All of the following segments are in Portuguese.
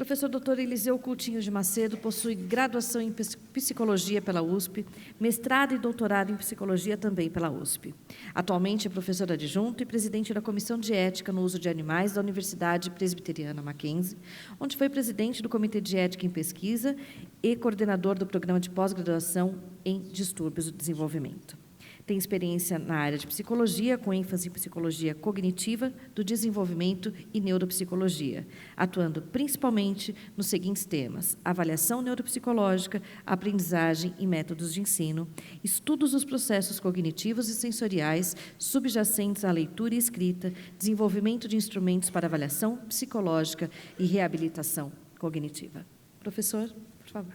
Professor Dr. Eliseu Coutinho de Macedo possui graduação em Psicologia pela USP, mestrado e doutorado em Psicologia também pela USP. Atualmente é professor adjunto e presidente da Comissão de Ética no Uso de Animais da Universidade Presbiteriana Mackenzie, onde foi presidente do Comitê de Ética em Pesquisa e coordenador do Programa de Pós-Graduação em Distúrbios do Desenvolvimento. Tem experiência na área de psicologia, com ênfase em psicologia cognitiva, do desenvolvimento e neuropsicologia, atuando principalmente nos seguintes temas: avaliação neuropsicológica, aprendizagem e métodos de ensino, estudos dos processos cognitivos e sensoriais subjacentes à leitura e escrita, desenvolvimento de instrumentos para avaliação psicológica e reabilitação cognitiva. Professor, por favor.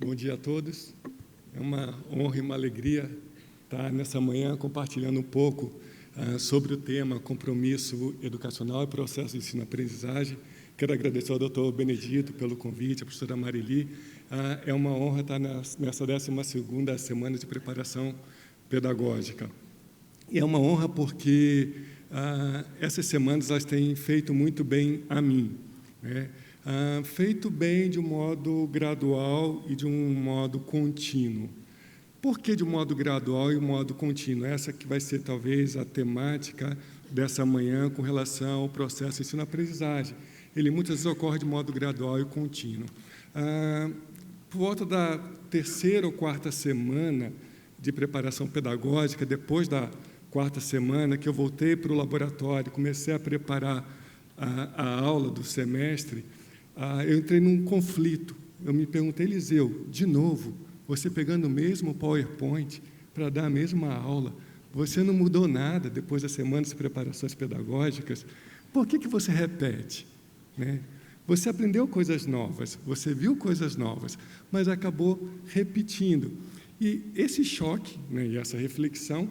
Bom dia a todos. É uma honra e uma alegria estar nessa manhã compartilhando um pouco sobre o tema compromisso educacional e processo de ensino-aprendizagem. Quero agradecer ao Dr. Benedito pelo convite, à professora Marili. É uma honra estar nessa 12ª semana de preparação pedagógica. E é uma honra porque essas semanas elas têm feito muito bem a mim, né? Feito bem de um modo gradual e de um modo contínuo. Por que de um modo gradual e um modo contínuo? Essa que vai ser, talvez, a temática dessa manhã com relação ao processo de ensino-aprendizagem. Ele, muitas vezes, ocorre de modo gradual e contínuo. Por volta da 3ª ou 4ª semana de preparação pedagógica, depois da 4ª semana que eu voltei para o laboratório e comecei a preparar a aula do semestre, eu entrei num conflito. Eu me perguntei, Eliseu, de novo, você pegando o mesmo PowerPoint para dar a mesma aula, você não mudou nada depois das semanas de preparações pedagógicas, por que você repete? Né? Você aprendeu coisas novas, você viu coisas novas, mas acabou repetindo. E esse choque, né, e essa reflexão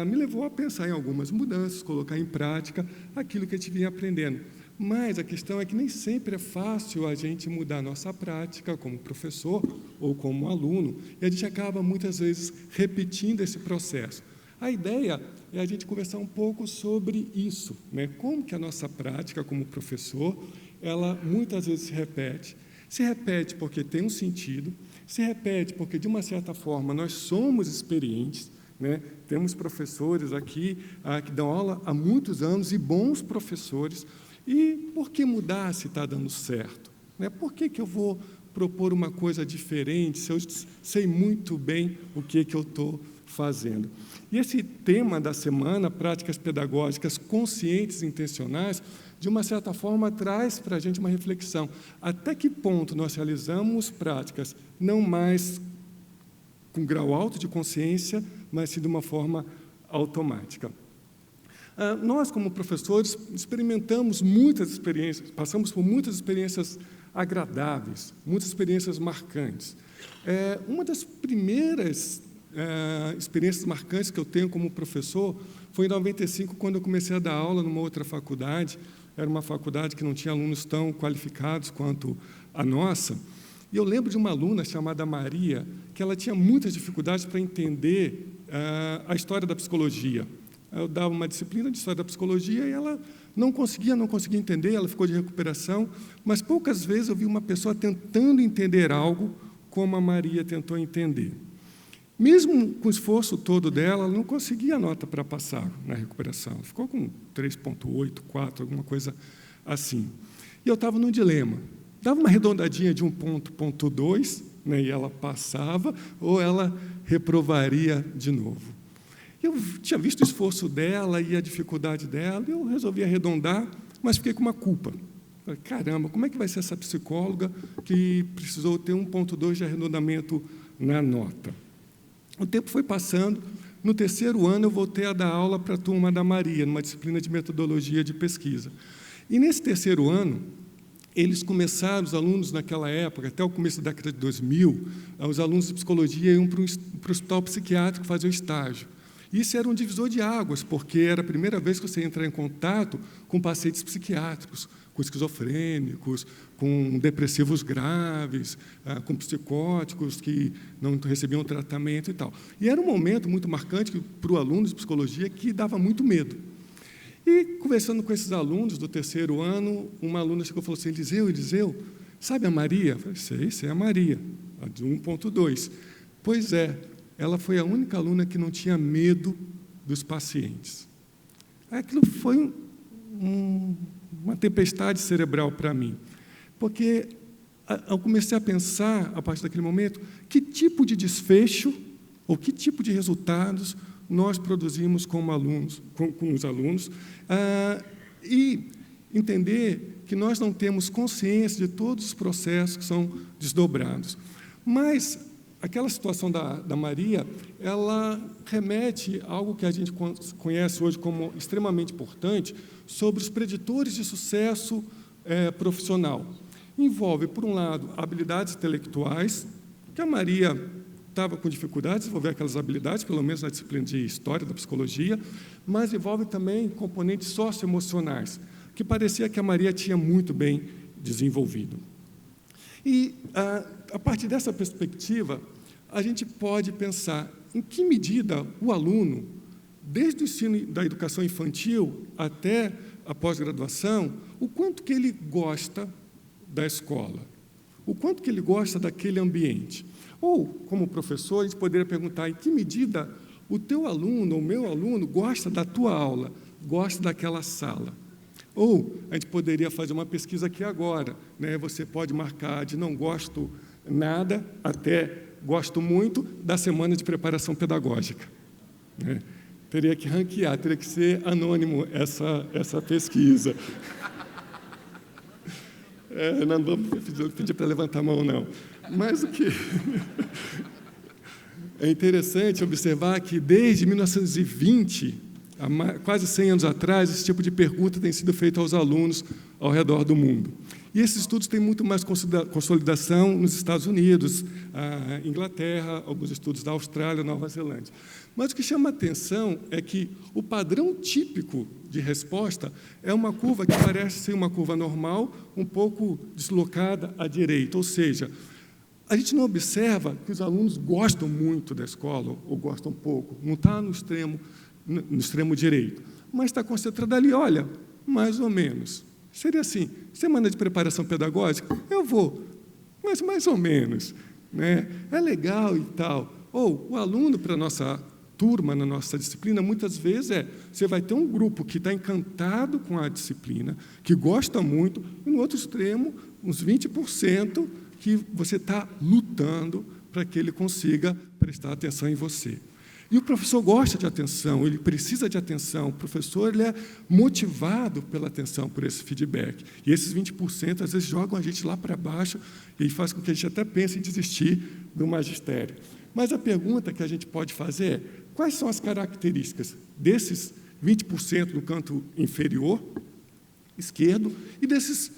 me levou a pensar em algumas mudanças, colocar em prática aquilo que a gente vinha aprendendo. Mas a questão é que nem sempre é fácil a gente mudar a nossa prática como professor ou como aluno, e a gente acaba, muitas vezes, repetindo esse processo. A ideia é a gente conversar um pouco sobre isso, né? Como que a nossa prática como professor, ela muitas vezes se repete porque tem um sentido, se repete porque, de uma certa forma, nós somos experientes, né? Temos professores aqui que dão aula há muitos anos e bons professores. E por que mudar se está dando certo? Né? Por que eu vou propor uma coisa diferente se eu sei muito bem o que eu estou fazendo? E esse tema da semana, práticas pedagógicas conscientes e intencionais, de uma certa forma, traz para a gente uma reflexão. Até que ponto nós realizamos práticas não mais com grau alto de consciência, mas sim de uma forma automática? Nós, como professores, experimentamos muitas experiências, passamos por muitas experiências agradáveis, muitas experiências marcantes. Uma das primeiras experiências marcantes que eu tenho como professor foi em 95, quando eu comecei a dar aula numa outra faculdade. Era uma faculdade que não tinha alunos tão qualificados quanto a nossa. E eu lembro de uma aluna chamada Maria, que ela tinha muitas dificuldades para entender a história da psicologia. Eu dava uma disciplina de história da psicologia e ela não conseguia entender, ela ficou de recuperação, mas poucas vezes eu vi uma pessoa tentando entender algo como a Maria tentou entender. Mesmo com o esforço todo dela, ela não conseguia a nota para passar na recuperação. Ela ficou com 3,8, 4, alguma coisa assim. E eu estava num dilema. Dava uma arredondadinha de 1,2, né, e ela passava, ou ela reprovaria de novo. Eu tinha visto o esforço dela e a dificuldade dela, e eu resolvi arredondar, mas fiquei com uma culpa. Falei, caramba, como é que vai ser essa psicóloga que precisou ter 1,2 de arredondamento na nota? O tempo foi passando. No 3º ano, eu voltei a dar aula para a turma da Maria, numa disciplina de metodologia de pesquisa. E, nesse 3º ano, eles começaram, os alunos naquela época, até o começo da década de 2000, os alunos de psicologia iam para o hospital psiquiátrico fazer o estágio. Isso era um divisor de águas, porque era a primeira vez que você ia entrar em contato com pacientes psiquiátricos, com esquizofrênicos, com depressivos graves, com psicóticos que não recebiam tratamento e tal. E era um momento muito marcante para o aluno de psicologia que dava muito medo. E, conversando com esses alunos do terceiro ano, uma aluna chegou e falou assim: Eliseu, sabe a Maria? Eu falei: sei a Maria, a de 1.2. Pois é, ela foi a única aluna que não tinha medo dos pacientes. Aquilo foi uma tempestade cerebral para mim, porque eu comecei a pensar, a partir daquele momento, que tipo de desfecho ou que tipo de resultados nós produzimos com os alunos, e entender que nós não temos consciência de todos os processos que são desdobrados. Mas aquela situação da Maria, ela remete a algo que a gente conhece hoje como extremamente importante sobre os preditores de sucesso profissional. Envolve, por um lado, habilidades intelectuais, que a Maria estava com dificuldade de desenvolver aquelas habilidades, pelo menos na disciplina de História da Psicologia, mas envolve também componentes socioemocionais, que parecia que a Maria tinha muito bem desenvolvido. E, a partir dessa perspectiva, a gente pode pensar em que medida o aluno, desde o ensino da educação infantil até a pós-graduação, o quanto que ele gosta da escola, o quanto que ele gosta daquele ambiente. Ou, como professor, a gente poderia perguntar em que medida o teu aluno, ou o meu aluno, gosta da tua aula, gosta daquela sala. Ou a gente poderia fazer uma pesquisa aqui agora, né? Você pode marcar de não gosto nada até gosto muito da semana de preparação pedagógica, né? Teria que ranquear, teria que ser anônimo essa pesquisa. Não vou pedir para levantar a mão, não. Mas o que é interessante observar que, desde 1920, há quase 100 anos atrás, esse tipo de pergunta tem sido feita aos alunos ao redor do mundo. E esses estudos têm muito mais consolidação nos Estados Unidos, Inglaterra, alguns estudos da Austrália, Nova Zelândia. Mas o que chama a atenção é que o padrão típico de resposta é uma curva que parece ser uma curva normal, um pouco deslocada à direita, ou seja, a gente não observa que os alunos gostam muito da escola ou gostam pouco, não está no extremo direito, mas está concentrado ali, olha, mais ou menos. Seria assim: semana de preparação pedagógica, eu vou, mas mais ou menos, né? É legal e tal. Ou o aluno, para a nossa turma, na nossa disciplina, muitas vezes você vai ter um grupo que está encantado com a disciplina, que gosta muito, e no outro extremo, uns 20% que você está lutando para que ele consiga prestar atenção em você. E o professor gosta de atenção, ele precisa de atenção. O professor ele é motivado pela atenção, por esse feedback. E esses 20%, às vezes, jogam a gente lá para baixo e faz com que a gente até pense em desistir do magistério. Mas a pergunta que a gente pode fazer é: quais são as características desses 20% no canto inferior esquerdo e desses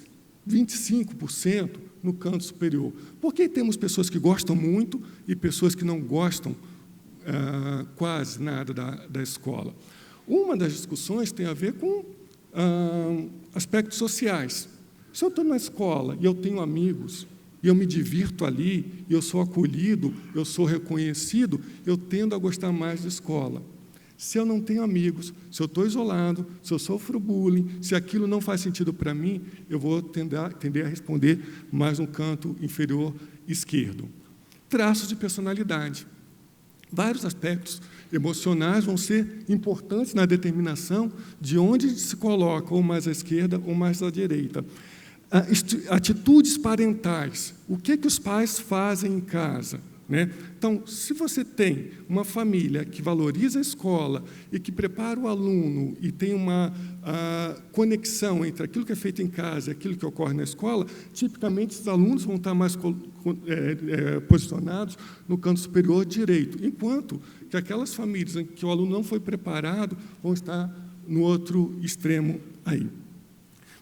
25% no canto superior? Por que temos pessoas que gostam muito e pessoas que não gostam quase nada da escola? Uma das discussões tem a ver com aspectos sociais. Se eu estou na escola e eu tenho amigos, e eu me divirto ali, e eu sou acolhido, eu sou reconhecido, eu tendo a gostar mais da escola. Se eu não tenho amigos, se eu estou isolado, se eu sofro bullying, se aquilo não faz sentido para mim, eu vou tender a responder mais no canto inferior esquerdo. Traços de personalidade. Vários aspectos emocionais vão ser importantes na determinação de onde se coloca, ou mais à esquerda ou mais à direita. Atitudes parentais. O que os pais fazem em casa, né? Então, se você tem uma família que valoriza a escola e que prepara o aluno e tem uma conexão entre aquilo que é feito em casa e aquilo que ocorre na escola, tipicamente os alunos vão estar mais posicionados no canto superior direito, enquanto que aquelas famílias em que o aluno não foi preparado vão estar no outro extremo aí.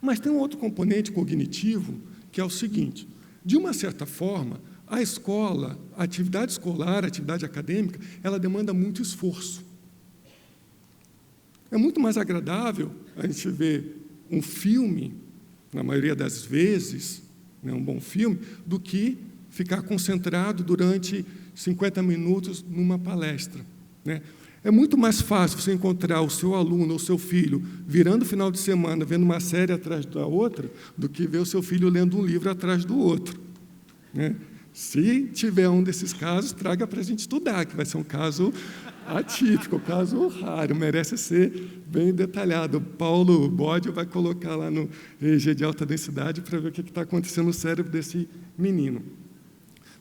Mas tem um outro componente cognitivo, que é o seguinte: de uma certa forma, a escola, a atividade escolar, a atividade acadêmica, ela demanda muito esforço. É muito mais agradável a gente ver um filme, na maioria das vezes, né, um bom filme, do que ficar concentrado durante 50 minutos numa palestra, né? É muito mais fácil você encontrar o seu aluno ou seu filho virando o final de semana, vendo uma série atrás da outra, do que ver o seu filho lendo um livro atrás do outro, né? Se tiver um desses casos, traga para a gente estudar, que vai ser um caso atípico, um caso raro, merece ser bem detalhado. O Paulo Bodio vai colocar lá no EEG de alta densidade para ver o que está acontecendo no cérebro desse menino.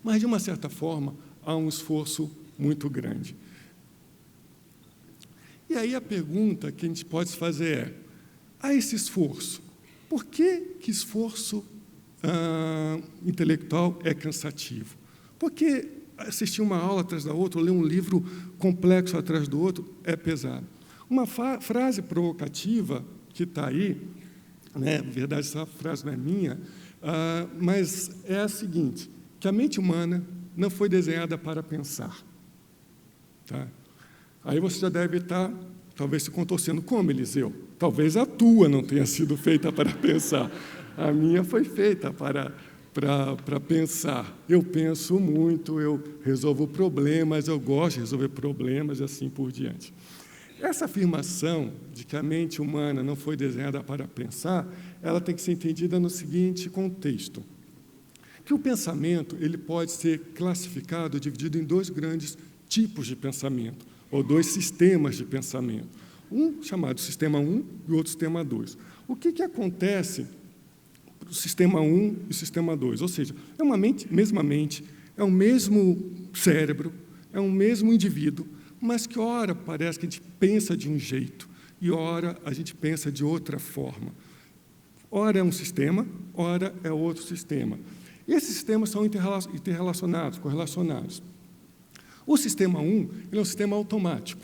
Mas, de uma certa forma, há um esforço muito grande. E aí a pergunta que a gente pode fazer é, há esse esforço, por que esforço intelectual é cansativo? Por que assistir uma aula atrás da outra, ou ler um livro complexo atrás do outro, é pesado? Uma frase provocativa que está aí, né, na verdade, essa frase não é minha, mas é a seguinte, que a mente humana não foi desenhada para pensar. Tá? Aí você já deve estar, talvez, se contorcendo. Como, Eliseu? Talvez a tua não tenha sido feita para pensar. A minha foi feita para pensar. Eu penso muito, eu resolvo problemas, eu gosto de resolver problemas e assim por diante. Essa afirmação de que a mente humana não foi desenhada para pensar, ela tem que ser entendida no seguinte contexto. Que o pensamento ele pode ser classificado, dividido em dois grandes tipos de pensamento, ou dois sistemas de pensamento. Um chamado Sistema 1 e o outro Sistema 2. O que acontece no Sistema 1 e Sistema 2? Ou seja, é uma mesma mente, é o mesmo cérebro, é um mesmo indivíduo, mas que, ora, parece que a gente pensa de um jeito, e ora, a gente pensa de outra forma. Ora é um sistema, ora é outro sistema. E esses sistemas são interrelacionados, correlacionados. O Sistema 1 ele é um sistema automático.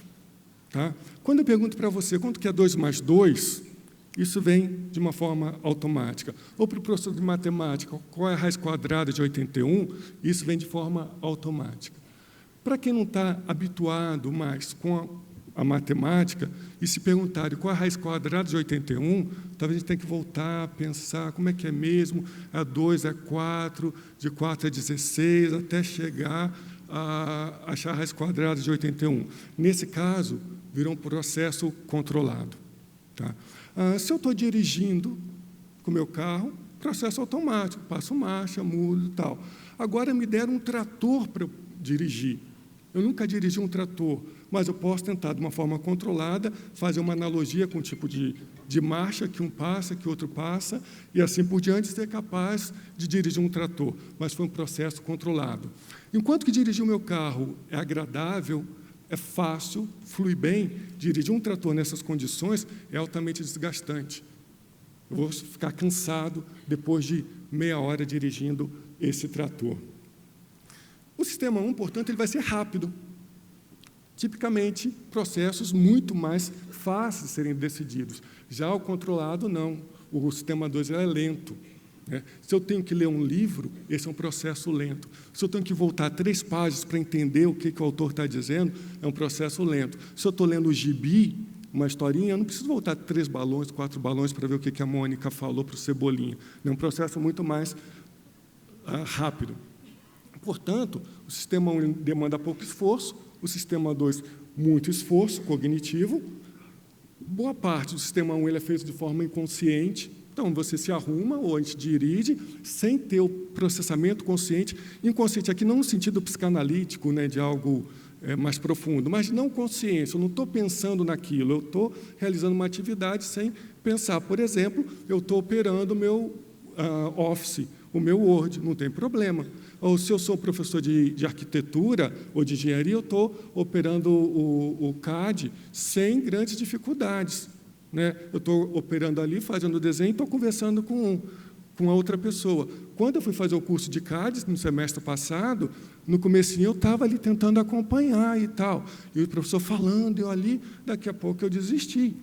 Tá? Quando eu pergunto para você quanto que é 2 mais 2, isso vem de uma forma automática. Ou para o professor de matemática, qual é a raiz quadrada de 81, isso vem de forma automática. Para quem não está habituado mais com a matemática, e se perguntarem qual é a raiz quadrada de 81, talvez a gente tenha que voltar a pensar como é que é mesmo, a 2 é 4, de 4 é 16, até chegar a achar a raiz quadrada de 81. Nesse caso, virou um processo controlado. Tá? Se eu estou dirigindo com o meu carro, processo automático, passo marcha, mudo e tal. Agora me deram um trator para eu dirigir. Eu nunca dirigi um trator, mas eu posso tentar, de uma forma controlada, fazer uma analogia com o tipo de marcha que um passa, que o outro passa, e assim por diante, ser capaz de dirigir um trator. Mas foi um processo controlado. Enquanto que dirigir o meu carro é agradável, é fácil, flui bem, dirigir um trator nessas condições é altamente desgastante. Eu vou ficar cansado depois de meia hora dirigindo esse trator. O Sistema 1, portanto, ele vai ser rápido. Tipicamente, processos muito mais fáceis de serem decididos. Já o controlado, não. O Sistema 2 é lento. Né? Se eu tenho que ler um livro, esse é um processo lento. Se eu tenho que voltar 3 páginas para entender o que o autor está dizendo, é um processo lento. Se eu estou lendo o gibi, uma historinha, eu não preciso voltar 3 balões, 4 balões para ver o que a Mônica falou para o Cebolinha. É um processo muito mais rápido. Portanto, o Sistema 1 demanda pouco esforço, o Sistema 2, muito esforço cognitivo. Boa parte do Sistema 1 ele é feito de forma inconsciente, então você se arruma ou a gente dirige sem ter o processamento consciente. Inconsciente aqui não no sentido psicanalítico, né, de algo mais profundo, mas não consciência, eu não estou pensando naquilo, eu estou realizando uma atividade sem pensar. Por exemplo, eu estou operando o meu Office, o meu Word, não tem problema. Ou se eu sou professor de arquitetura ou de engenharia, eu estou operando o CAD sem grandes dificuldades. Né? Eu estou operando ali, fazendo o desenho, estou conversando com a outra pessoa. Quando eu fui fazer o curso de CAD, no semestre passado, no comecinho eu estava ali tentando acompanhar e tal. E o professor falando, eu ali, daqui a pouco eu desisti.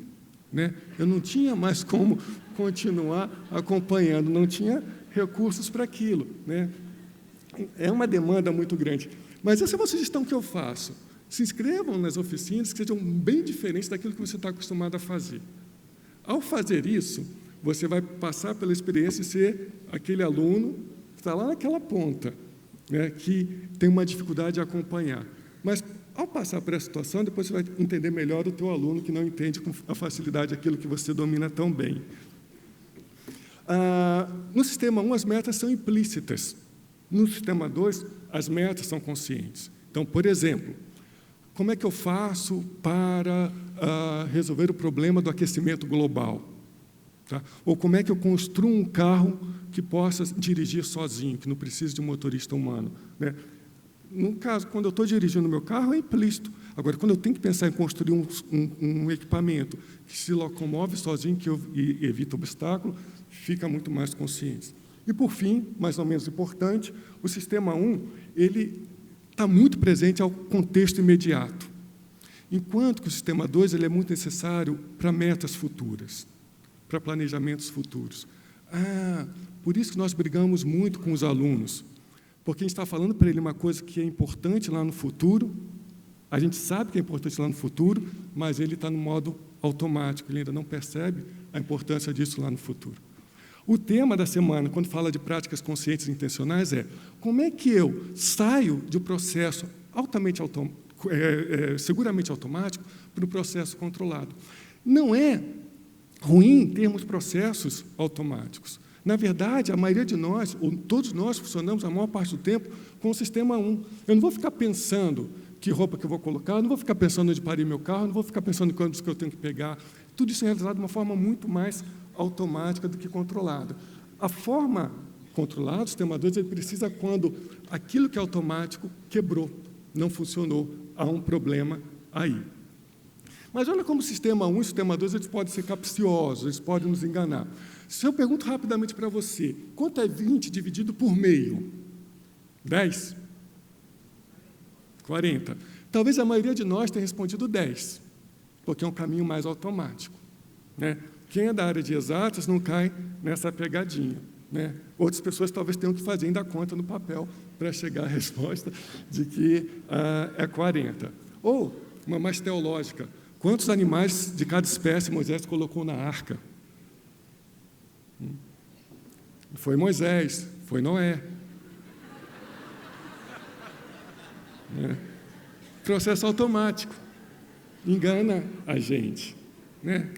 Né? Eu não tinha mais como continuar acompanhando, não tinha recursos para aquilo. Né? É uma demanda muito grande. Mas essa é uma sugestão que eu faço. Se inscrevam nas oficinas que sejam bem diferentes daquilo que você está acostumado a fazer. Ao fazer isso, você vai passar pela experiência de ser aquele aluno que está lá naquela ponta, né, que tem uma dificuldade de acompanhar. Mas, ao passar por essa situação, depois você vai entender melhor o teu aluno que não entende com a facilidade aquilo que você domina tão bem. No sistema 1, as metas são implícitas. No sistema 2, as metas são conscientes. Então, por exemplo, como é que eu faço para resolver o problema do aquecimento global? Tá? Ou como é que eu construo um carro que possa dirigir sozinho, que não precise de um motorista humano? Né? No caso, quando eu estou dirigindo o meu carro, é implícito. Agora, quando eu tenho que pensar em construir um equipamento que se locomove sozinho, e evita obstáculo, fica muito mais consciente. E, por fim, mais ou menos importante, o sistema 1, ele está muito presente ao contexto imediato, enquanto que o sistema 2 ele é muito necessário para metas futuras, para planejamentos futuros. Por isso que nós brigamos muito com os alunos, porque a gente está falando para ele uma coisa que é importante lá no futuro, a gente sabe que é importante lá no futuro, mas ele está no modo automático, ele ainda não percebe a importância disso lá no futuro. O tema da semana, quando fala de práticas conscientes e intencionais, é como é que eu saio de um processo seguramente automático para um processo controlado. Não é ruim termos processos automáticos. Na verdade, a maioria de nós, ou todos nós, funcionamos a maior parte do tempo com o sistema 1. Eu não vou ficar pensando que roupa que eu vou colocar, eu não vou ficar pensando onde parir meu carro, eu não vou ficar pensando em quantos que eu tenho que pegar. Tudo isso é realizado de uma forma muito mais automática do que controlada. A forma controlada, o sistema 2, ele precisa quando aquilo que é automático quebrou, não funcionou, há um problema aí. Mas olha como o sistema 1 e o sistema 2 eles podem ser capciosos, eles podem nos enganar. Se eu pergunto rapidamente para você, quanto é 20 dividido por meio? 10? 40. Talvez a maioria de nós tenha respondido 10, porque é um caminho mais automático, né? Quem é da área de exatas não cai nessa pegadinha, né? Outras pessoas talvez tenham que fazer ainda a conta no papel para chegar à resposta de que é 40. Ou, uma mais teológica, quantos animais de cada espécie Moisés colocou na arca? Foi Moisés, foi Noé. Processo automático, engana a gente.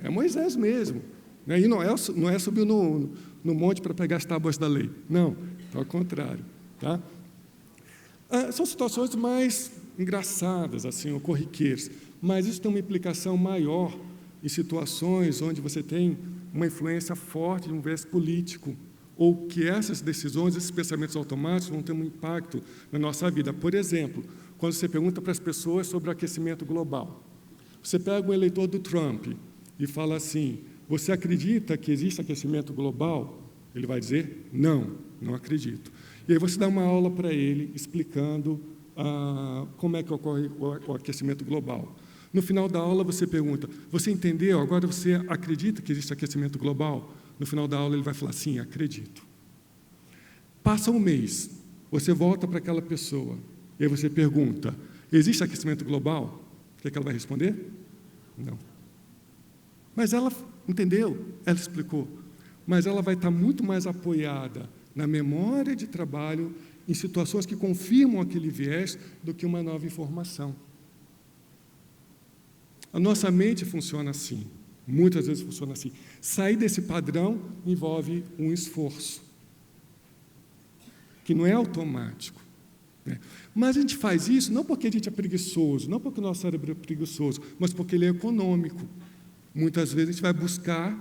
É Moisés mesmo. E Noé subiu no monte para pegar as tábuas da lei. Não, ao contrário. Tá? São situações mais engraçadas, assim, ou corriqueiras, mas isso tem uma implicação maior em situações onde você tem uma influência forte de um viés político, ou que essas decisões, esses pensamentos automáticos vão ter um impacto na nossa vida. Por exemplo, quando você pergunta para as pessoas sobre o aquecimento global, você pega um eleitor do Trump e fala assim, você acredita que existe aquecimento global? Ele vai dizer, não acredito. E aí você dá uma aula para ele, explicando como é que ocorre o aquecimento global. No final da aula, você pergunta, você entendeu? Agora você acredita que existe aquecimento global? No final da aula, ele vai falar, sim, acredito. Passa um mês, você volta para aquela pessoa, e aí você pergunta, existe aquecimento global? O que é que ela vai responder? Não. Mas ela entendeu, ela explicou. Mas ela vai estar muito mais apoiada na memória de trabalho, em situações que confirmam aquele viés, do que uma nova informação. A nossa mente funciona assim, muitas vezes funciona assim. Sair desse padrão envolve um esforço, que não é automático. Mas a gente faz isso não porque a gente é preguiçoso, não porque o nosso cérebro é preguiçoso, mas porque ele é econômico. Muitas vezes a gente vai buscar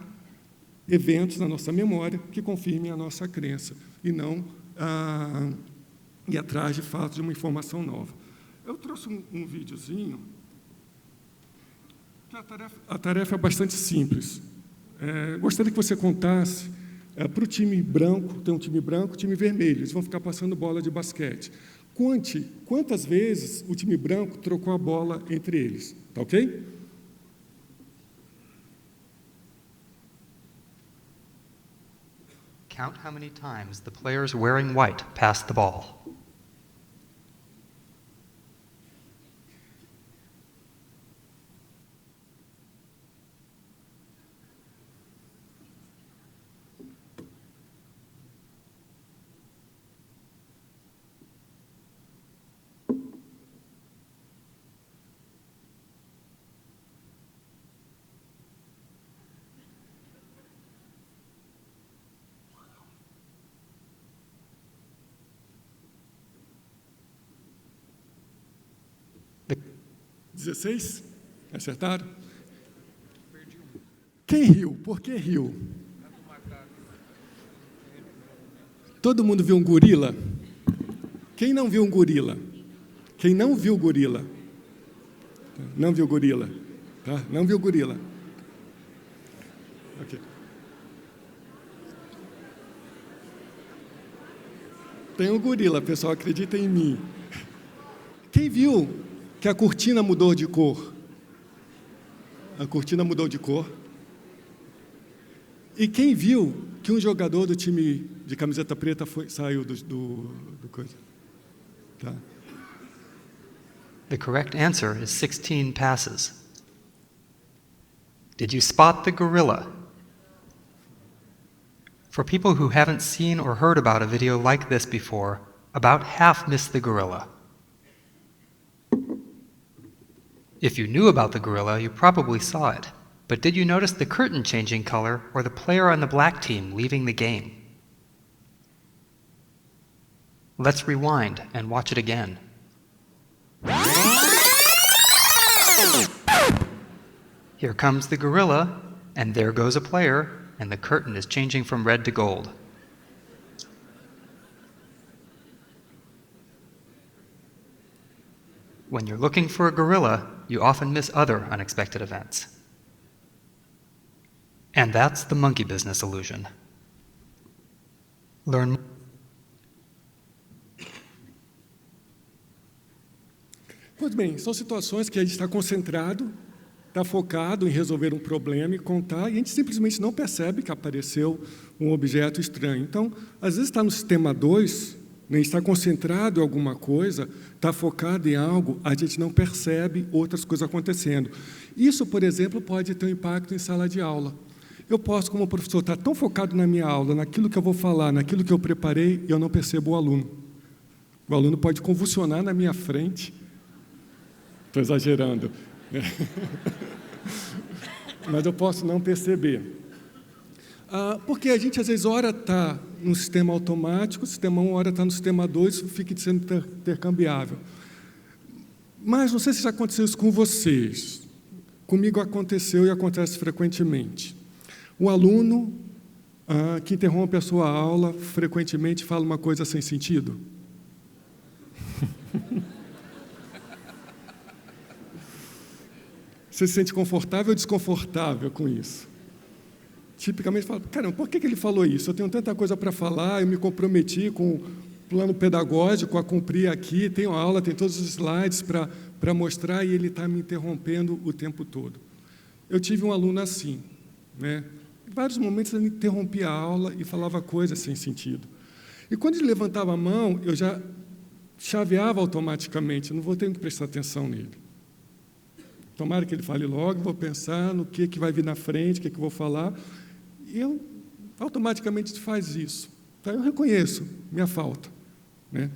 eventos na nossa memória que confirmem a nossa crença e não ir atrás de fato de uma informação nova. Eu trouxe um videozinho, que a tarefa é bastante simples. Gostaria que você contasse para o time branco, tem um time branco, time vermelho, eles vão ficar passando bola de basquete. Conte quantas vezes o time branco trocou a bola entre eles, tá ok? Count how many times the players wearing white passed the ball. 16? Acertaram? Quem riu? Por que riu? Todo mundo viu um gorila? Quem não viu um gorila? Quem não viu gorila? Não viu gorila? Tá? Não viu gorila? Ok. Tem um gorila, pessoal, acredita em mim. Quem viu que a cortina mudou de cor? A cortina mudou de cor. E quem viu que um jogador do time de camiseta preta saiu do coisa? Tá. The correct answer is 16 passes. Did you spot the gorilla? For people who haven't seen or heard about a video like this before, about half missed the gorilla. If you knew about the gorilla, you probably saw it. But did you notice the curtain changing color or the player on the black team leaving the game? Let's rewind and watch it again. Here comes the gorilla, and there goes a player, and the curtain is changing from red to gold. When you're looking for a gorilla, you often miss other unexpected events. And that's the monkey business illusion. Learn. Pois bem, são situações que a gente está concentrado, está focado em resolver um problema e contar, e a gente simplesmente não percebe que apareceu um objeto estranho. Então, às vezes está no sistema 2, né, está concentrado em alguma coisa, está focado em algo, a gente não percebe outras coisas acontecendo. Isso, por exemplo, pode ter um impacto em sala de aula. Eu posso, como professor, estar tão focado na minha aula, naquilo que eu vou falar, naquilo que eu preparei, e eu não percebo o aluno. O aluno pode convulsionar na minha frente. Estou exagerando. Mas eu posso não perceber. Porque a gente, às vezes, ora está no sistema automático, o sistema 1, ora está no sistema 2, fica sendo intercambiável. Mas não sei se já aconteceu isso com vocês. Comigo aconteceu e acontece frequentemente. O aluno que interrompe a sua aula frequentemente fala uma coisa sem sentido. Você se sente confortável ou desconfortável com isso? Tipicamente fala, caramba, por que ele falou isso? Eu tenho tanta coisa para falar, eu me comprometi com o plano pedagógico a cumprir aqui, tenho aula, tem todos os slides para mostrar e ele está me interrompendo o tempo todo. Eu tive um aluno assim, né? Em vários momentos ele interrompia a aula e falava coisas sem sentido. E quando ele levantava a mão, eu já chaveava automaticamente, não vou ter que prestar atenção nele. Tomara que ele fale logo, vou pensar no que vai vir na frente, o que eu vou falar. E eu automaticamente faz isso. Então, eu reconheço minha falta, né?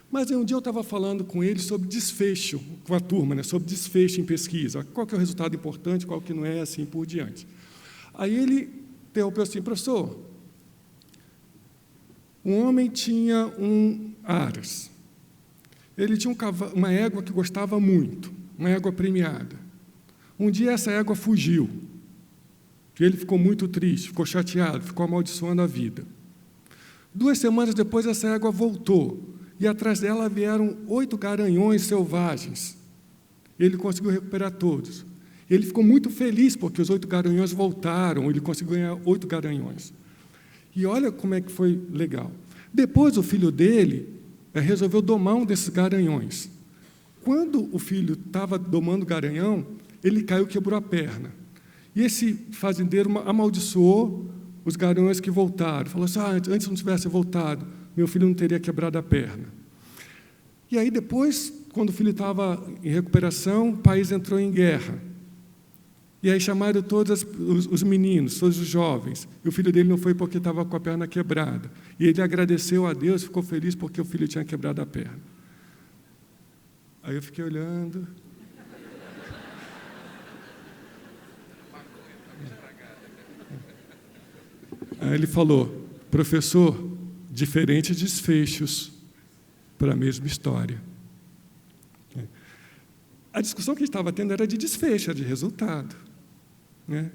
Mas um dia eu estava falando com ele sobre desfecho, com a turma, né? Sobre desfecho em pesquisa. Qual que é o resultado importante, qual que não é, assim por diante. Aí ele interrompeu assim, professor, um homem tinha um aras. Ele tinha uma égua que gostava muito, uma égua premiada. Um dia essa égua fugiu. E ele ficou muito triste, ficou chateado, ficou amaldiçoando a vida. 2 semanas depois, essa égua voltou. E atrás dela vieram 8 garanhões selvagens. Ele conseguiu recuperar todos. Ele ficou muito feliz, porque os 8 garanhões voltaram, ele conseguiu ganhar 8 garanhões. E olha como é que foi legal. Depois, o filho dele resolveu domar um desses garanhões. Quando o filho estava domando o garanhão, ele caiu e quebrou a perna. E esse fazendeiro amaldiçoou os garanhões que voltaram. Falou assim, antes não tivesse voltado, meu filho não teria quebrado a perna. E aí depois, quando o filho estava em recuperação, o país entrou em guerra. E aí chamaram todos os meninos, todos os jovens. E o filho dele não foi porque estava com a perna quebrada. E ele agradeceu a Deus, ficou feliz porque o filho tinha quebrado a perna. Aí eu fiquei olhando. Aí ele falou, professor, diferentes desfechos para a mesma história. a discussão que a gente estava tendo era de desfecho, era de resultado, né?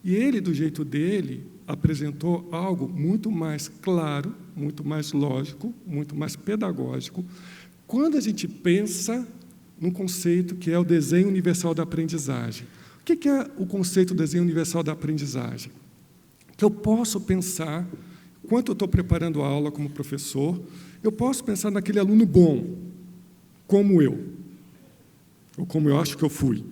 E ele, do jeito dele, apresentou algo muito mais claro, muito mais lógico, muito mais pedagógico, quando a gente pensa num conceito que é o desenho universal da aprendizagem. O que é o conceito do desenho universal da aprendizagem? Que eu posso pensar, enquanto eu estou preparando a aula como professor, eu posso pensar naquele aluno bom, como eu, ou como eu acho que eu fui.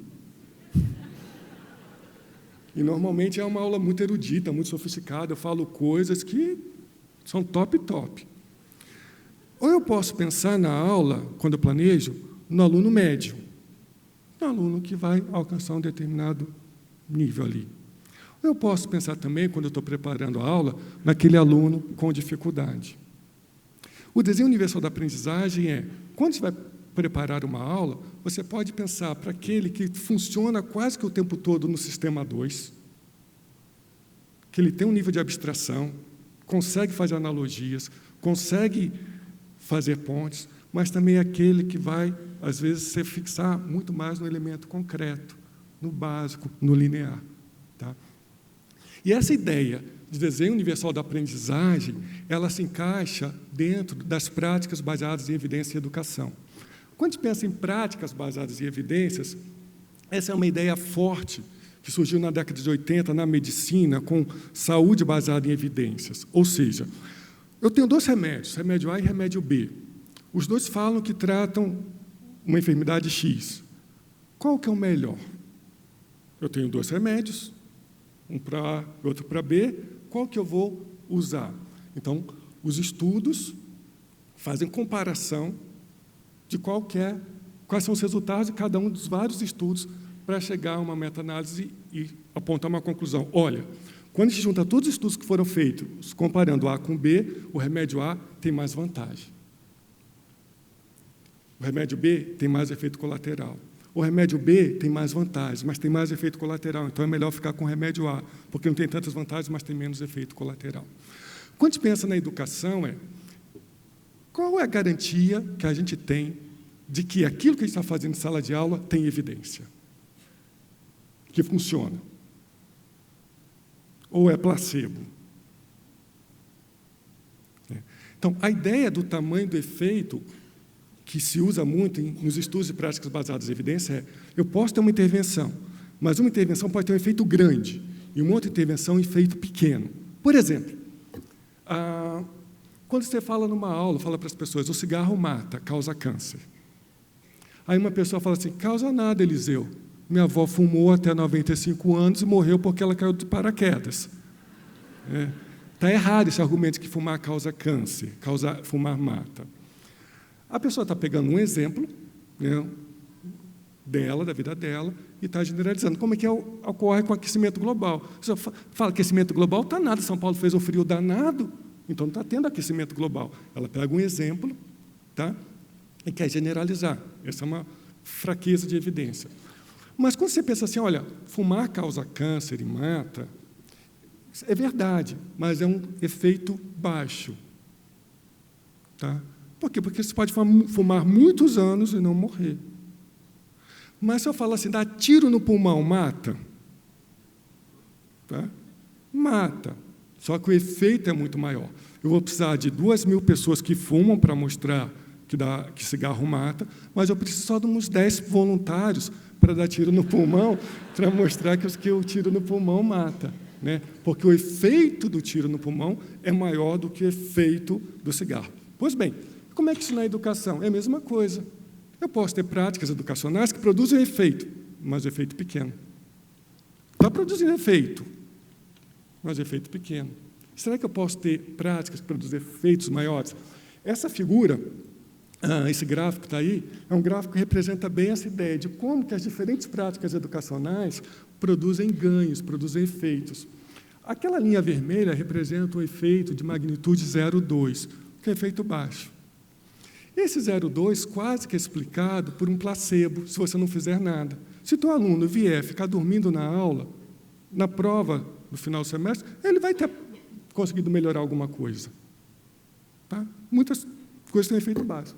E, normalmente, é uma aula muito erudita, muito sofisticada, eu falo coisas que são top. Ou eu posso pensar na aula, quando eu planejo, no aluno médio, no aluno que vai alcançar um determinado nível ali. Ou eu posso pensar também, quando eu estou preparando a aula, naquele aluno com dificuldade. O desenho universal da aprendizagem é, quando você vai preparar uma aula, você pode pensar para aquele que funciona quase que o tempo todo no sistema 2, que ele tem um nível de abstração, consegue fazer analogias, consegue fazer pontes, mas também aquele que vai, às vezes, se fixar muito mais no elemento concreto, no básico, no linear. Tá? E essa ideia de desenho universal da aprendizagem, ela se encaixa dentro das práticas baseadas em evidência e educação. Quando a gente pensa em práticas baseadas em evidências, essa é uma ideia forte que surgiu na década de 80 na medicina, com saúde baseada em evidências. Ou seja, eu tenho 2 remédios, remédio A e remédio B. Os 2 falam que tratam uma enfermidade X. Qual que é o melhor? Eu tenho 2 remédios, um para A e outro para B, qual que eu vou usar? Então, os estudos fazem comparação de quais são os resultados de cada um dos vários estudos para chegar a uma meta-análise e apontar uma conclusão. Olha, quando a gente junta todos os estudos que foram feitos, comparando A com B, o remédio A tem mais vantagem. O remédio B tem mais efeito colateral. O remédio B tem mais vantagens, mas tem mais efeito colateral. Então, é melhor ficar com o remédio A, porque não tem tantas vantagens, mas tem menos efeito colateral. Quando a gente pensa na educação, qual é a garantia que a gente tem de que aquilo que a gente está fazendo em sala de aula tem evidência? Que funciona? Ou é placebo? Então, a ideia do tamanho do efeito, que se usa muito nos estudos e práticas baseadas em evidência, eu posso ter uma intervenção, mas uma intervenção pode ter um efeito grande, e uma outra intervenção um efeito pequeno. Por exemplo, quando você fala numa aula, fala para as pessoas, o cigarro mata, causa câncer. Aí uma pessoa fala assim, causa nada, Eliseu. Minha avó fumou até 95 anos e morreu porque ela caiu de paraquedas. Está errado esse argumento de que fumar causa câncer, fumar mata. A pessoa está pegando um exemplo, né, da vida dela, e está generalizando. Como é que ocorre com o aquecimento global? Você fala aquecimento global, está nada, São Paulo fez um frio danado, então não está tendo aquecimento global. Ela pega um exemplo, tá, e quer generalizar. Essa é uma fraqueza de evidência. Mas quando você pensa assim, olha, fumar causa câncer e mata, é verdade, mas é um efeito baixo. Tá? Por quê? Porque você pode fumar muitos anos e não morrer. Mas se eu falar assim, dar tiro no pulmão, mata? Tá? Mata. Só que o efeito é muito maior. Eu vou precisar de 2.000 pessoas que fumam para mostrar que cigarro mata, mas eu preciso só de uns 10 voluntários para dar tiro no pulmão, para mostrar que o tiro no pulmão mata. Né? Porque o efeito do tiro no pulmão é maior do que o efeito do cigarro. Pois bem, como é que isso na educação? É a mesma coisa. Eu posso ter práticas educacionais que produzem efeito, mas efeito pequeno. Está produzindo efeito, mas efeito pequeno. Será que eu posso ter práticas que produzem efeitos maiores? Essa figura, esse gráfico está aí, é um gráfico que representa bem essa ideia de como que as diferentes práticas educacionais produzem ganhos, produzem efeitos. Aquela linha vermelha representa um efeito de magnitude 0,2, que é efeito baixo. Esse 0,2 quase que é explicado por um placebo, se você não fizer nada. Se o teu aluno vier ficar dormindo na aula, na prova do final do semestre, ele vai ter conseguido melhorar alguma coisa. Tá? Muitas coisas têm efeito baixo.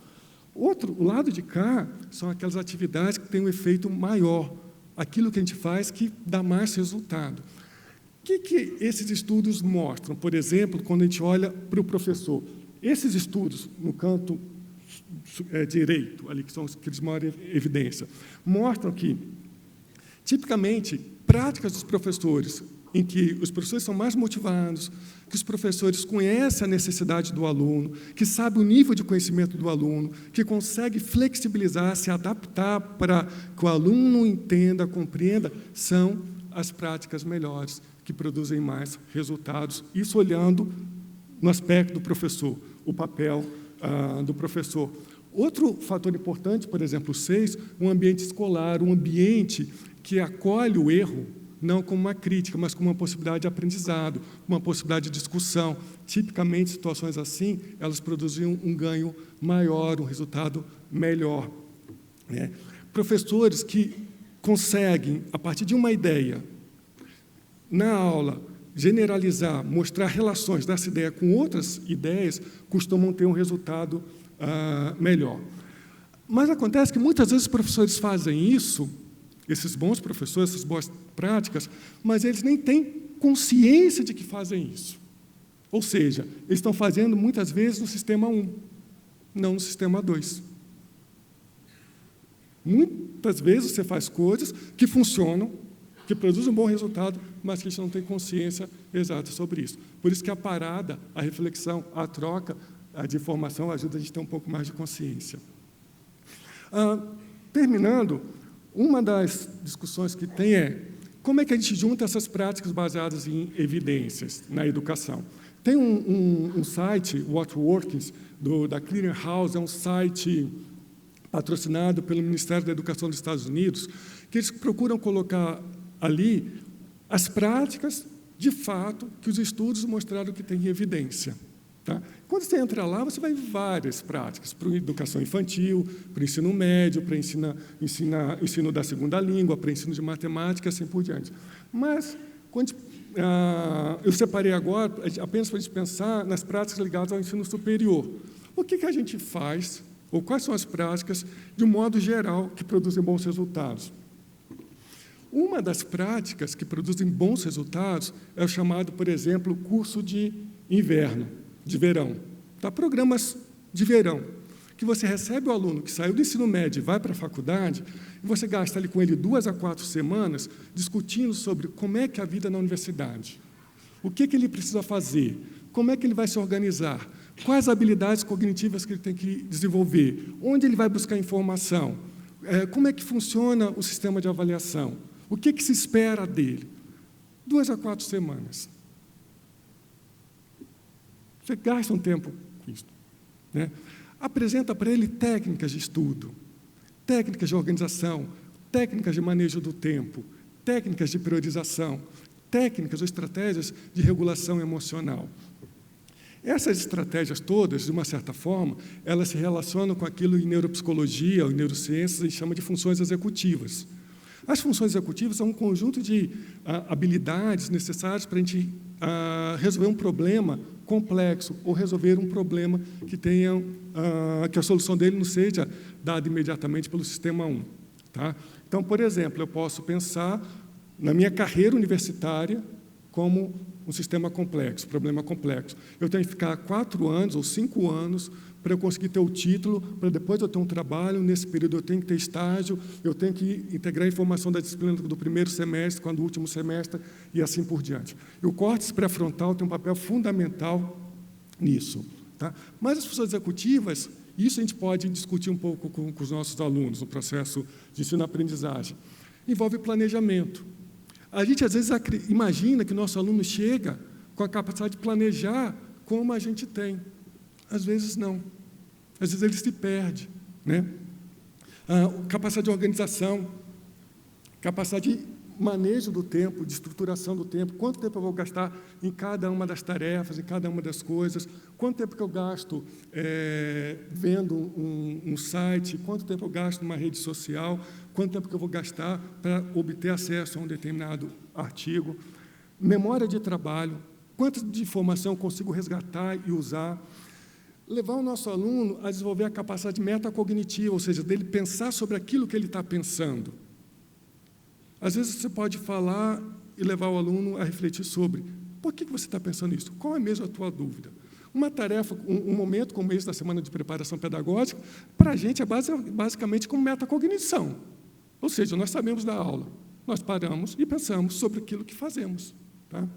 O lado de cá são aquelas atividades que têm um efeito maior, aquilo que a gente faz que dá mais resultado. O que esses estudos mostram? Por exemplo, quando a gente olha para o professor. Esses estudos, no canto direito, ali, que são os que de maior evidência, mostram que, tipicamente, práticas dos professores, em que os professores são mais motivados, que os professores conhecem a necessidade do aluno, que sabem o nível de conhecimento do aluno, que conseguem flexibilizar, se adaptar para que o aluno entenda, compreenda, são as práticas melhores, que produzem mais resultados, isso olhando no aspecto do professor, o papel do professor. Outro fator importante, por exemplo, 6, um ambiente escolar, um ambiente que acolhe o erro, não como uma crítica, mas como uma possibilidade de aprendizado, uma possibilidade de discussão. Tipicamente, situações assim, elas produzem um ganho maior, um resultado melhor, né? Professores que conseguem, a partir de uma ideia, na aula, generalizar, mostrar relações dessa ideia com outras ideias, costumam ter um resultado melhor. Mas acontece que muitas vezes os professores fazem isso, esses bons professores, essas boas práticas, mas eles nem têm consciência de que fazem isso. Ou seja, eles estão fazendo muitas vezes no sistema 1, não no sistema 2. Muitas vezes você faz coisas que funcionam, que produzem um bom resultado, mas que a gente não tem consciência exata sobre isso. Por isso que a parada, a reflexão, a troca de informação ajuda a gente a ter um pouco mais de consciência. Terminando, uma das discussões que tem é como é que a gente junta essas práticas baseadas em evidências na educação. Tem um site, What Works, da Clearing House, é um site patrocinado pelo Ministério da Educação dos Estados Unidos, que eles procuram colocar ali as práticas, de fato, que os estudos mostraram que têm evidência. Tá? Quando você entra lá, você vai ver várias práticas, para a educação infantil, para o ensino médio, para ensino da segunda língua, para ensino de matemática, assim por diante. Mas, quando eu separei agora, apenas para a gente pensar nas práticas ligadas ao ensino superior. O que a gente faz, ou quais são as práticas, de um modo geral, que produzem bons resultados? Uma das práticas que produzem bons resultados é o chamado, por exemplo, curso de inverno, de verão. Tá? Programas de verão, que você recebe o aluno que saiu do ensino médio e vai para a faculdade, e você gasta ali com ele 2 a 4 semanas discutindo sobre como é que é a vida na universidade, o que ele precisa fazer, como é que ele vai se organizar, quais habilidades cognitivas que ele tem que desenvolver, onde ele vai buscar informação, como é que funciona o sistema de avaliação, o que se espera dele. 2 a 4 semanas. Você gasta um tempo com isso, né? Apresenta para ele técnicas de estudo, técnicas de organização, técnicas de manejo do tempo, técnicas de priorização, técnicas ou estratégias de regulação emocional. Essas estratégias todas, de uma certa forma, elas se relacionam com aquilo em neuropsicologia ou em neurociências a gente chama de funções executivas. As funções executivas são um conjunto de habilidades necessárias para a gente resolver um problema complexo ou resolver um problema que que a solução dele não seja dada imediatamente pelo sistema 1. Tá? Então, por exemplo, eu posso pensar na minha carreira universitária como um sistema complexo, problema complexo. Eu tenho que ficar 4 anos ou 5 anos para eu conseguir ter o título, para depois eu ter um trabalho, nesse período eu tenho que ter estágio, eu tenho que integrar a informação da disciplina do primeiro semestre com a do último semestre e assim por diante. E o córtex pré-frontal tem um papel fundamental nisso. Tá? Mas as funções executivas, isso a gente pode discutir um pouco com os nossos alunos no processo de ensino-aprendizagem. Envolve planejamento. A gente, às vezes, imagina que o nosso aluno chega com a capacidade de planejar como a gente tem. Às vezes, não. Às vezes, ele se perde, né? Capacidade de organização, capacidade de manejo do tempo, de estruturação do tempo. Quanto tempo eu vou gastar em cada uma das tarefas, em cada uma das coisas? Quanto tempo que eu gasto vendo um site? Quanto tempo eu gasto numa rede social? Quanto tempo que eu vou gastar para obter acesso a um determinado artigo? Memória de trabalho. Quanto de informação eu consigo resgatar e usar? levar o nosso aluno a desenvolver a capacidade metacognitiva, ou seja, dele pensar sobre aquilo que ele está pensando. Às vezes você pode falar e levar o aluno a refletir sobre por que você está pensando isso, qual é mesmo a tua dúvida. Uma tarefa, um momento como esse da semana de preparação pedagógica, para a gente é basicamente como metacognição. Ou seja, nós sabemos da aula, nós paramos e pensamos sobre aquilo que fazemos. Tá?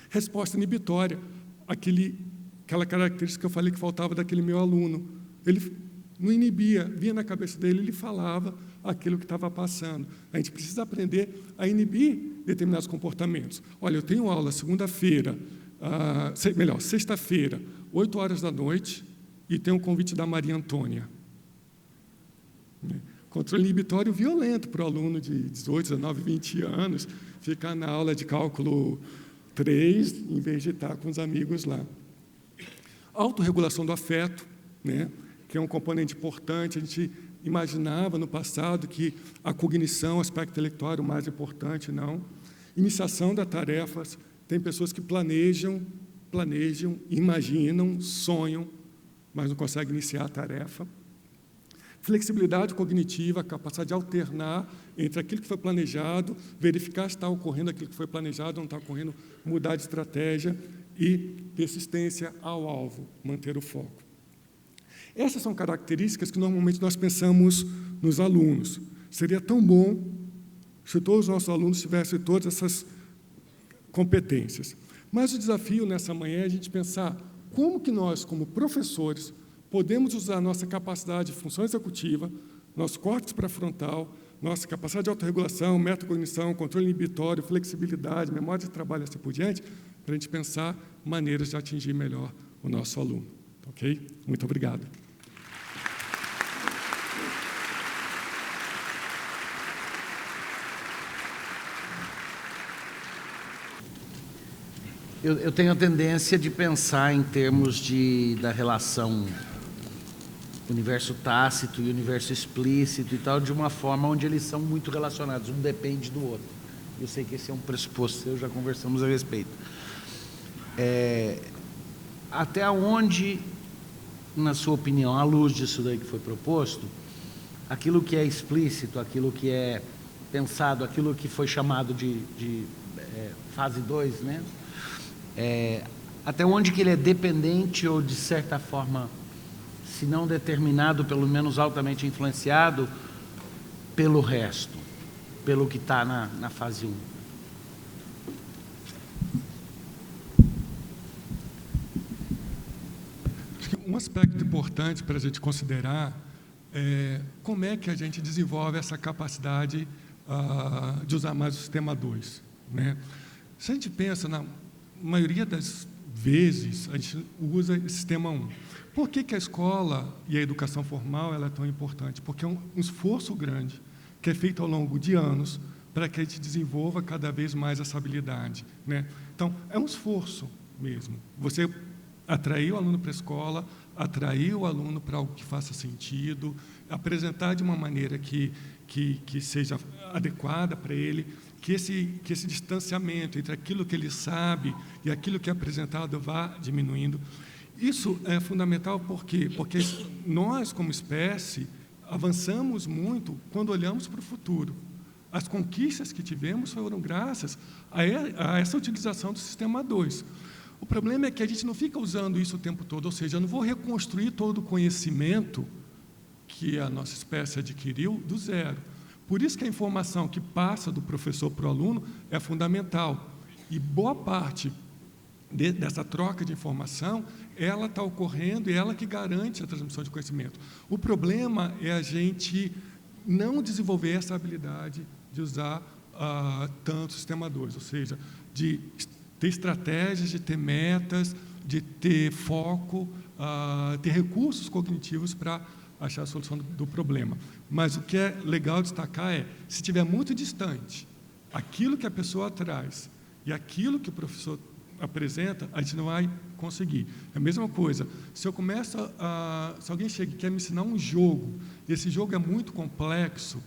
Resposta inibitória, aquela característica que eu falei que faltava daquele meu aluno. Ele não inibia, vinha na cabeça dele, ele falava aquilo que estava passando. A gente precisa aprender a inibir determinados comportamentos. Olha, eu tenho aula segunda-feira, sexta-feira, 8h, e tem um convite da Maria Antônia. Controle inibitório violento para o aluno de 18, 19, 20 anos, ficar na aula de cálculo 3, em vez de estar com os amigos lá. Autorregulação do afeto, né, que é um componente importante. A gente imaginava no passado que a cognição, o aspecto intelectual era o mais importante, não. Iniciação das tarefas. Tem pessoas que planejam, imaginam, sonham, mas não conseguem iniciar a tarefa. Flexibilidade cognitiva, a capacidade de alternar entre aquilo que foi planejado, verificar se está ocorrendo aquilo que foi planejado, não está ocorrendo, mudar de estratégia, e persistência ao alvo, manter o foco. Essas são características que normalmente nós pensamos nos alunos. Seria tão bom se todos os nossos alunos tivessem todas essas competências. Mas o desafio nessa manhã é a gente pensar como que nós, como professores, podemos usar nossa capacidade de função executiva, nosso córtex pré-frontal, nossa capacidade de autorregulação, metacognição, controle inibitório, flexibilidade, memória de trabalho e assim por diante, para a gente pensar maneiras de atingir melhor o nosso aluno. Ok? Muito obrigado. Eu tenho a tendência de pensar em termos da relação universo tácito e universo explícito e tal, de uma forma onde eles são muito relacionados, um depende do outro. Eu sei que esse é um pressuposto seu, já conversamos a respeito. Até onde, na sua opinião, à luz disso daí que foi proposto, aquilo que é explícito, aquilo que é pensado, aquilo que foi chamado de fase 2, né? Até onde que ele é dependente ou, de certa forma, se não determinado, pelo menos altamente influenciado pelo resto, pelo que está na fase 1. Acho que um aspecto importante para a gente considerar é como é que a gente desenvolve essa capacidade de usar mais o sistema 2. Né? Se a gente pensa, na maioria das vezes, a gente usa o sistema 1. Por que a escola e a educação formal ela é tão importante? Porque é um esforço grande que é feito ao longo de anos para que a gente desenvolva cada vez mais essa habilidade. Né? Então, é um esforço mesmo. Você atrair o aluno para a escola, atrair o aluno para algo que faça sentido, apresentar de uma maneira que seja adequada para ele, que esse distanciamento entre aquilo que ele sabe e aquilo que é apresentado vá diminuindo. Isso é fundamental porque nós, como espécie, avançamos muito quando olhamos para o futuro. As conquistas que tivemos foram graças a essa utilização do sistema 2. O problema é que a gente não fica usando isso o tempo todo, ou seja, eu não vou reconstruir todo o conhecimento que a nossa espécie adquiriu do zero. Por isso que a informação que passa do professor para o aluno é fundamental. E boa parte dessa troca de informação, ela está ocorrendo e ela que garante a transmissão de conhecimento. O problema é a gente não desenvolver essa habilidade de usar tanto o sistema 2, ou seja, de ter estratégias, de ter metas, de ter foco, ter recursos cognitivos para achar a solução do problema. Mas o que é legal destacar é, se estiver muito distante, aquilo que a pessoa traz e aquilo que o professor apresenta, a gente não vai conseguir. É a mesma coisa, se alguém chega e quer me ensinar um jogo, e esse jogo é muito complexo,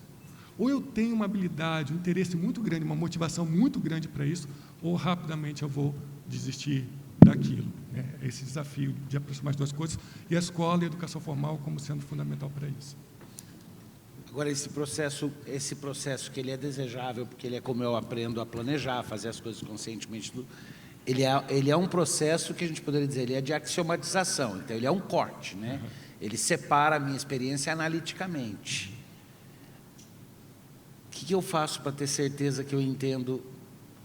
ou eu tenho uma habilidade, um interesse muito grande, uma motivação muito grande para isso, ou rapidamente eu vou desistir daquilo. né? Esse desafio de aproximar as duas coisas, e a escola e a educação formal como sendo fundamental para isso. Agora, esse processo que ele é desejável, porque ele é como eu aprendo a planejar, fazer as coisas conscientemente, ele é um processo que a gente poderia dizer, ele é de axiomatização, então ele é um corte, né? Ele separa a minha experiência analiticamente. O que eu faço para ter certeza que eu entendo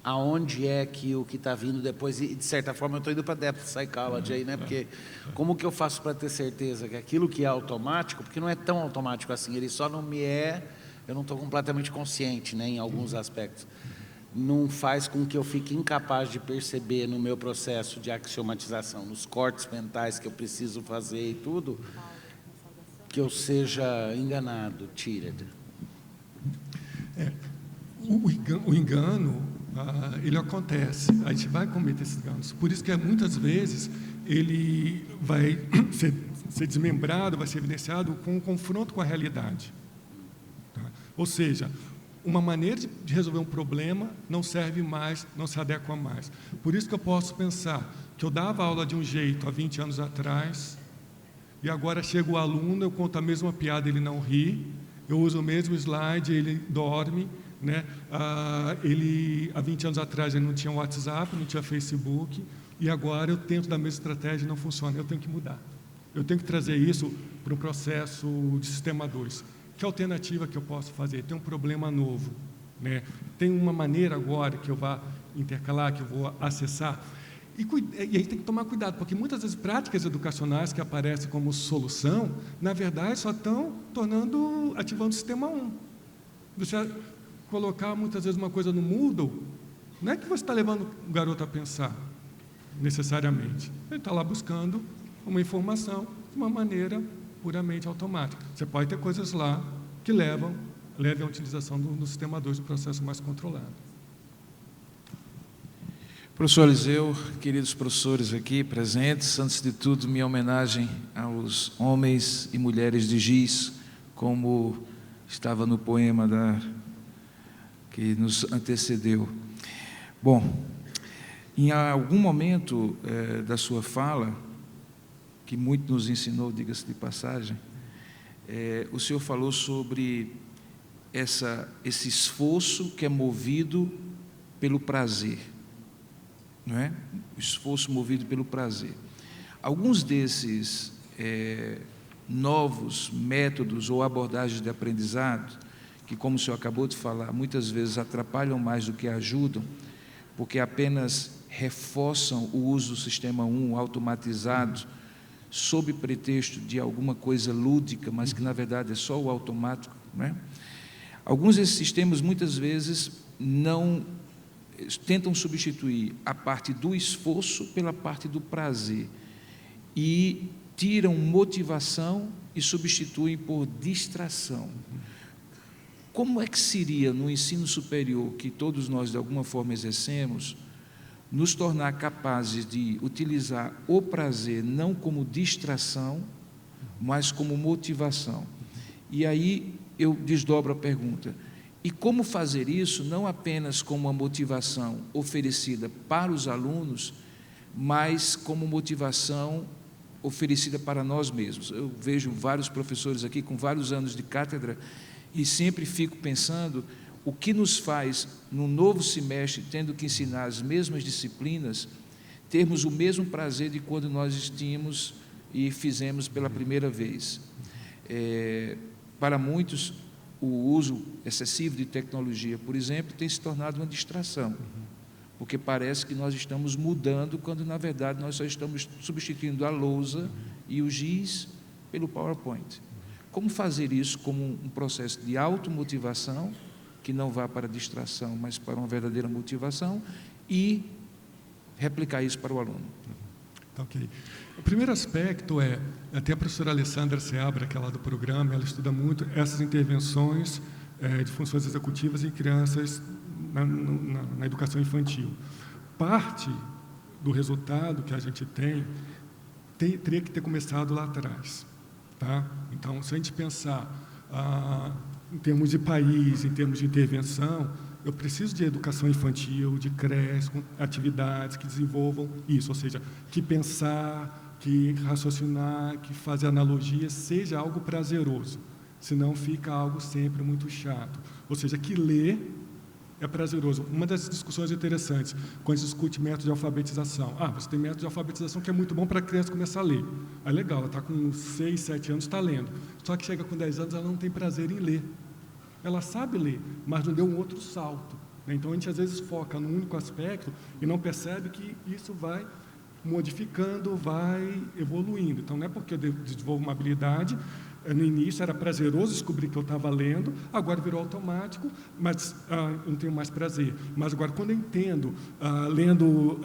aonde é que o que está vindo depois, e de certa forma eu estou indo para depth psychology aí, né? Porque como que eu faço para ter certeza que aquilo que é automático, porque não é tão automático assim, ele só não me é, eu não estou completamente consciente, né, em alguns aspectos, não faz com que eu fique incapaz de perceber no meu processo de axiomatização, nos cortes mentais que eu preciso fazer e tudo, que eu seja enganado, tirado. O engano, ele acontece, a gente vai cometer esses enganos. Por isso que muitas vezes ele vai ser desmembrado, vai ser evidenciado com um confronto com a realidade. Tá? Ou seja, uma maneira de resolver um problema não serve mais, não se adequa mais. Por isso que eu posso pensar que eu dava aula de um jeito há 20 anos atrás, e agora chega o aluno, eu conto a mesma piada, ele não ri, eu uso o mesmo slide, ele dorme, né? Ele, há 20 anos atrás, ele não tinha WhatsApp, não tinha Facebook, e agora eu tento da mesma estratégia e não funciona, eu tenho que mudar. Eu tenho que trazer isso para um processo de sistema 2. Que alternativa que eu posso fazer? Tem um problema novo, né? Tem uma maneira agora que eu vá intercalar, que eu vou acessar. E a gente tem que tomar cuidado, porque muitas vezes práticas educacionais que aparecem como solução, na verdade, só estão ativando o sistema 1. Você colocar muitas vezes uma coisa no Moodle, não é que você está levando o garoto a pensar, necessariamente. Ele está lá buscando uma informação de uma maneira puramente automática. Você pode ter coisas lá que levem à utilização do sistema 2, do processo mais controlado. Professor Eliseu, queridos professores aqui presentes, antes de tudo, minha homenagem aos homens e mulheres de Giz, como estava no poema que nos antecedeu. Bom, em algum momento da sua fala, que muito nos ensinou, diga-se de passagem, o senhor falou sobre esse esforço que é movido pelo prazer, não é? O esforço movido pelo prazer. Alguns desses novos métodos ou abordagens de aprendizado, que, como o senhor acabou de falar, muitas vezes atrapalham mais do que ajudam, porque apenas reforçam o uso do sistema 1 automatizado, sob pretexto de alguma coisa lúdica, mas que na verdade é só o automático, né? Alguns desses sistemas muitas vezes tentam substituir a parte do esforço pela parte do prazer e tiram motivação e substituem por distração. Como é que seria no ensino superior, que todos nós de alguma forma exercemos, nos tornar capazes de utilizar o prazer não como distração, mas como motivação? E aí eu desdobro a pergunta: e como fazer isso não apenas como uma motivação oferecida para os alunos, mas como motivação oferecida para nós mesmos? Eu vejo vários professores aqui com vários anos de cátedra e sempre fico pensando o que nos faz, no novo semestre, tendo que ensinar as mesmas disciplinas, termos o mesmo prazer de quando nós tínhamos e fizemos pela primeira vez. Para muitos, o uso excessivo de tecnologia, por exemplo, tem se tornado uma distração, porque parece que nós estamos mudando, quando, na verdade, nós só estamos substituindo a lousa e o giz pelo PowerPoint. Como fazer isso como um processo de automotivação, que não vá para a distração, mas para uma verdadeira motivação, e replicar isso para o aluno? Ok. O primeiro aspecto até a professora Alessandra Seabra, que é lá do programa, ela estuda muito essas intervenções de funções executivas em crianças na educação infantil. Parte do resultado que a gente teria que ter começado lá atrás. Tá? Então, se a gente pensar em termos de país, em termos de intervenção, eu preciso de educação infantil, de creches, com atividades que desenvolvam isso, ou seja, que pensar, que raciocinar, que fazer analogias seja algo prazeroso, senão fica algo sempre muito chato. Ou seja, que ler é prazeroso. Uma das discussões interessantes, quando se discute método de alfabetização. Você tem método de alfabetização que é muito bom para a criança começar a ler. Legal, ela está com 6, 7 anos, está lendo. Só que chega com 10 anos, ela não tem prazer em ler. Ela sabe ler, mas não deu um outro salto. Então, a gente às vezes foca num único aspecto e não percebe que isso vai modificando, vai evoluindo. Então, não é porque eu desenvolvo uma habilidade, no início era prazeroso descobrir que eu estava lendo, agora virou automático, mas eu não tenho mais prazer. Mas agora, quando eu entendo, lendo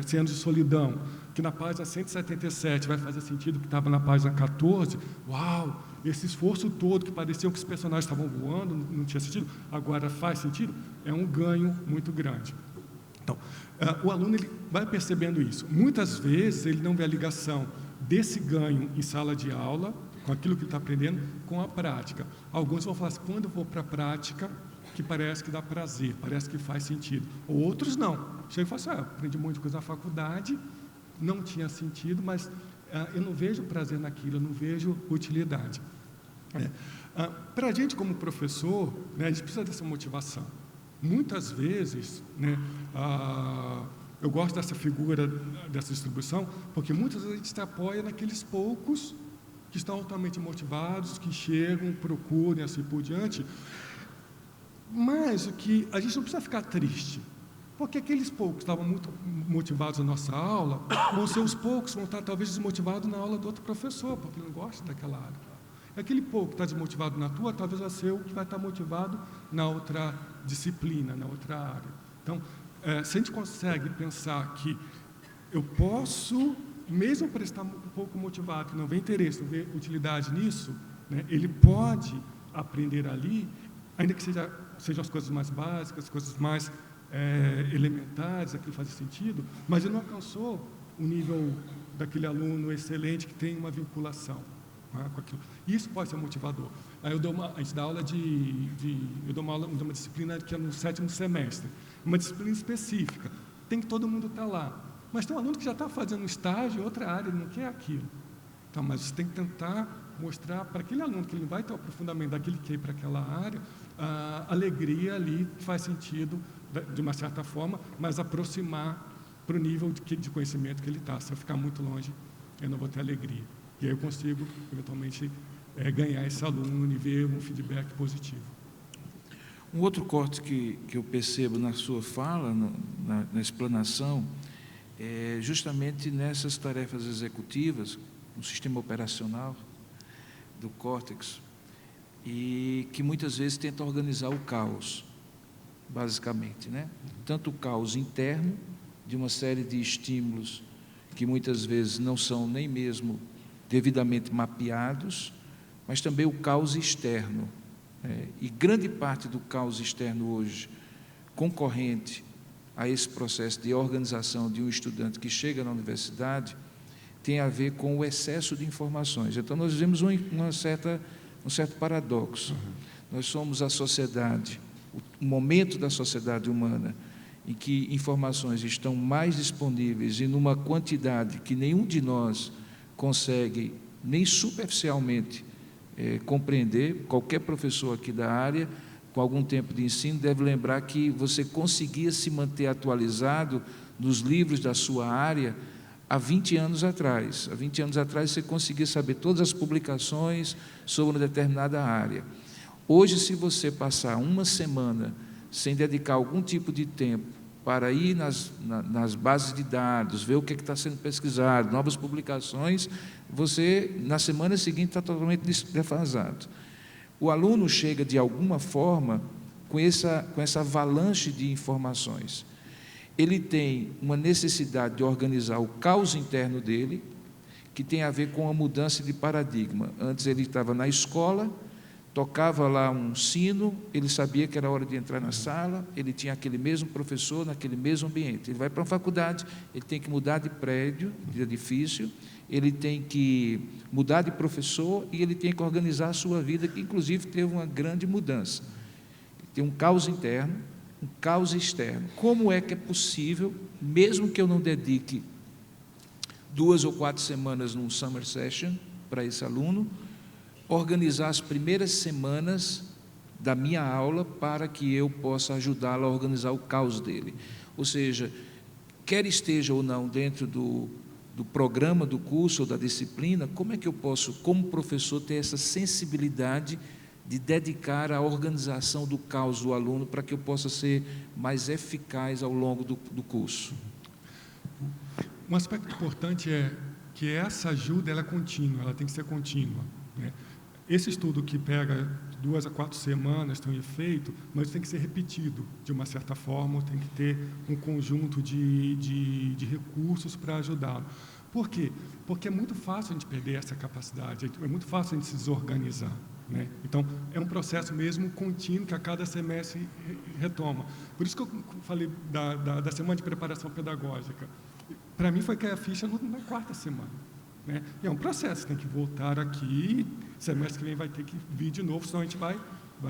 100 Anos de Solidão, que na página 177 vai fazer sentido que estava na página 14, uau, esse esforço todo que parecia que os personagens estavam voando, não tinha sentido, agora faz sentido, é um ganho muito grande. Então, o aluno ele vai percebendo isso. Muitas vezes ele não vê a ligação desse ganho em sala de aula, com aquilo que ele está aprendendo, com a prática. Alguns vão falar assim, quando eu vou para a prática, que parece que dá prazer, parece que faz sentido. Outros não. Chega e fala assim, aprendi um monte de coisa na faculdade, não tinha sentido, mas eu não vejo prazer naquilo, eu não vejo utilidade. Para a gente, como professor, né, a gente precisa dessa motivação. Muitas vezes, né, eu gosto dessa figura, dessa distribuição, porque muitas vezes a gente se apoia naqueles poucos que estão altamente motivados, que chegam, procuram e assim por diante. Mas o que a gente não precisa ficar triste, porque aqueles poucos que estavam muito motivados na nossa aula, vão ser os poucos que vão estar talvez desmotivados na aula do outro professor, porque não gosta daquela área. Aquele pouco que está desmotivado na tua, talvez vai ser o que vai estar motivado na outra disciplina, na outra área. Então, se a gente consegue pensar que eu posso, mesmo para estar um pouco motivado, que não vê interesse, não vê utilidade nisso, né, ele pode aprender ali, ainda que sejam as coisas mais básicas, as coisas mais elementares, aquilo faz sentido, mas ele não alcançou o nível daquele aluno excelente que tem uma vinculação com aquilo. Isso pode ser motivador. A gente dá aula eu dou uma aula de uma disciplina que é no 7º semestre, uma disciplina específica. Tem que todo mundo estar lá. Mas tem um aluno que já está fazendo um estágio em outra área, ele não quer aquilo. Então, mas você tem que tentar mostrar para aquele aluno que ele vai ter o aprofundamento daquele que quer ir para aquela área, a alegria ali que faz sentido, de uma certa forma, mas aproximar para o nível de conhecimento que ele está. Se eu ficar muito longe, eu não vou ter alegria. E aí eu consigo, eventualmente, ganhar esse aluno e ver um feedback positivo. Um outro corte que eu percebo na sua fala, na explanação, é justamente nessas tarefas executivas, no sistema operacional do córtex, e que muitas vezes tenta organizar o caos, basicamente, né? Tanto o caos interno, de uma série de estímulos que muitas vezes não são nem mesmo devidamente mapeados, mas também o caos externo. E grande parte do caos externo hoje, concorrente a esse processo de organização de um estudante que chega na universidade, tem a ver com o excesso de informações. Então, nós vivemos um certo paradoxo. Nós somos a sociedade, o momento da sociedade humana em que informações estão mais disponíveis e numa quantidade que nenhum de nós consegue nem superficialmente compreender. Qualquer professor aqui da área, com algum tempo de ensino, deve lembrar que você conseguia se manter atualizado nos livros da sua área há 20 anos atrás. Há 20 anos atrás você conseguia saber todas as publicações sobre uma determinada área. Hoje, se você passar uma semana sem dedicar algum tipo de tempo para ir nas bases de dados, ver o que está sendo pesquisado, novas publicações, você, na semana seguinte, está totalmente defasado. O aluno chega, de alguma forma, com essa avalanche de informações. Ele tem uma necessidade de organizar o caos interno dele, que tem a ver com a mudança de paradigma. Antes ele estava na escola, tocava lá um sino, ele sabia que era hora de entrar na sala, ele tinha aquele mesmo professor, naquele mesmo ambiente. Ele vai para a faculdade, ele tem que mudar de prédio, de edifício, ele tem que mudar de professor e ele tem que organizar a sua vida, que inclusive teve uma grande mudança. Tem um caos interno, um caos externo. Como é que é possível, mesmo que eu não dedique 2 ou 4 semanas num summer session para esse aluno, organizar as primeiras semanas da minha aula para que eu possa ajudá-lo a organizar o caos dele? Ou seja, quer esteja ou não dentro do programa do curso ou da disciplina, como é que eu posso, como professor, ter essa sensibilidade de dedicar a organização do caos do aluno para que eu possa ser mais eficaz ao longo do curso? Um aspecto importante é que essa ajuda ela é contínua, ela tem que ser contínua, né? Esse estudo que pega 2 a 4 semanas tem um efeito, mas tem que ser repetido de uma certa forma, tem que ter um conjunto de recursos para ajudá-lo. Por quê? Porque é muito fácil a gente perder essa capacidade, é muito fácil a gente se desorganizar, né? Então, é um processo mesmo contínuo que a cada semestre retoma. Por isso que eu falei da semana de preparação pedagógica. Para mim foi cair a ficha na 4ª semana, né? E é um processo, tem que voltar aqui, semestre que vem vai ter que vir de novo, senão a gente vai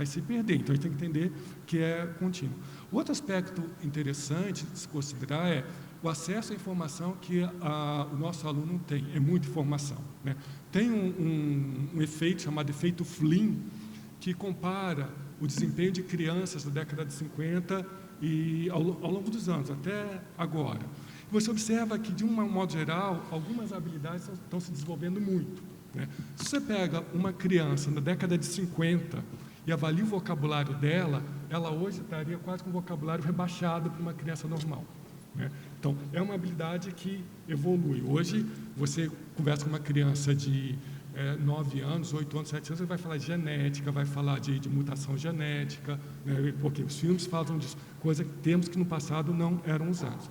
se perder. Então, a gente tem que entender que é contínuo. Outro aspecto interessante de se considerar é o acesso à informação que o nosso aluno tem. É muita informação, né? Tem um efeito chamado efeito Flynn, que compara o desempenho de crianças da década de 50 e ao longo dos anos, até agora. Você observa que, de um modo geral, algumas habilidades estão se desenvolvendo muito, né? Se você pega uma criança na década de 50 e avalia o vocabulário dela, ela hoje estaria quase com o vocabulário rebaixado para uma criança normal, né? Então, é uma habilidade que evolui. Hoje, você conversa com uma criança de 9 anos, 8 anos, 7 anos, ele vai falar de genética, vai falar de mutação genética, né? Porque os filmes falam disso, termos que no passado não eram usados.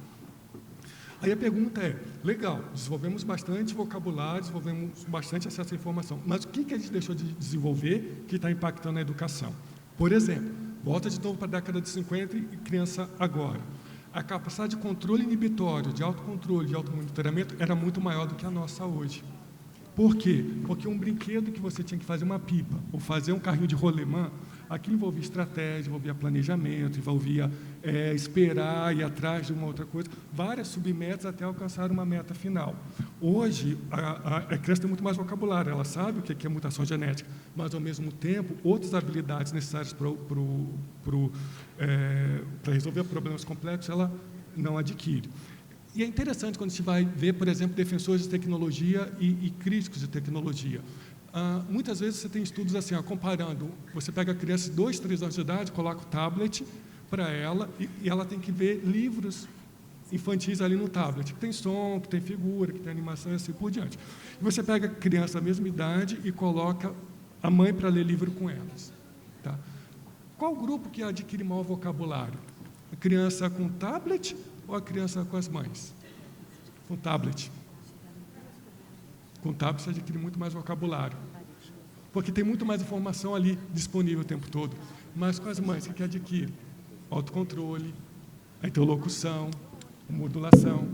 Aí a pergunta é, legal, desenvolvemos bastante vocabulário, desenvolvemos bastante acesso à informação, mas o que a gente deixou de desenvolver que está impactando a educação? Por exemplo, volta de novo para a década de 50 e criança agora. A capacidade de controle inibitório, de autocontrole, de automonitoramento era muito maior do que a nossa hoje. Por quê? Porque um brinquedo que você tinha que fazer uma pipa ou fazer um carrinho de rolemã, aquilo envolvia estratégia, envolvia planejamento, envolvia esperar, ir atrás de uma outra coisa, várias submetas até alcançar uma meta final. Hoje, a criança tem muito mais vocabulário, ela sabe o que é mutação genética, mas, ao mesmo tempo, outras habilidades necessárias para resolver problemas complexos, ela não adquire. E é interessante quando a gente vai ver, por exemplo, defensores de tecnologia e críticos de tecnologia. Muitas vezes você tem estudos assim, comparando, você pega a criança de 2, 3 anos de idade, coloca o tablet para ela e ela tem que ver livros infantis ali no tablet, que tem som, que tem figura, que tem animação e assim por diante. E você pega a criança da mesma idade e coloca a mãe para ler livro com elas, tá? Qual grupo que adquire maior vocabulário? A criança com tablet ou a criança com as mães? Com tablet. Com tablet você adquire muito mais vocabulário, porque tem muito mais informação ali disponível o tempo todo. Mas com as mães, o que adquire? Autocontrole, a interlocução, a modulação,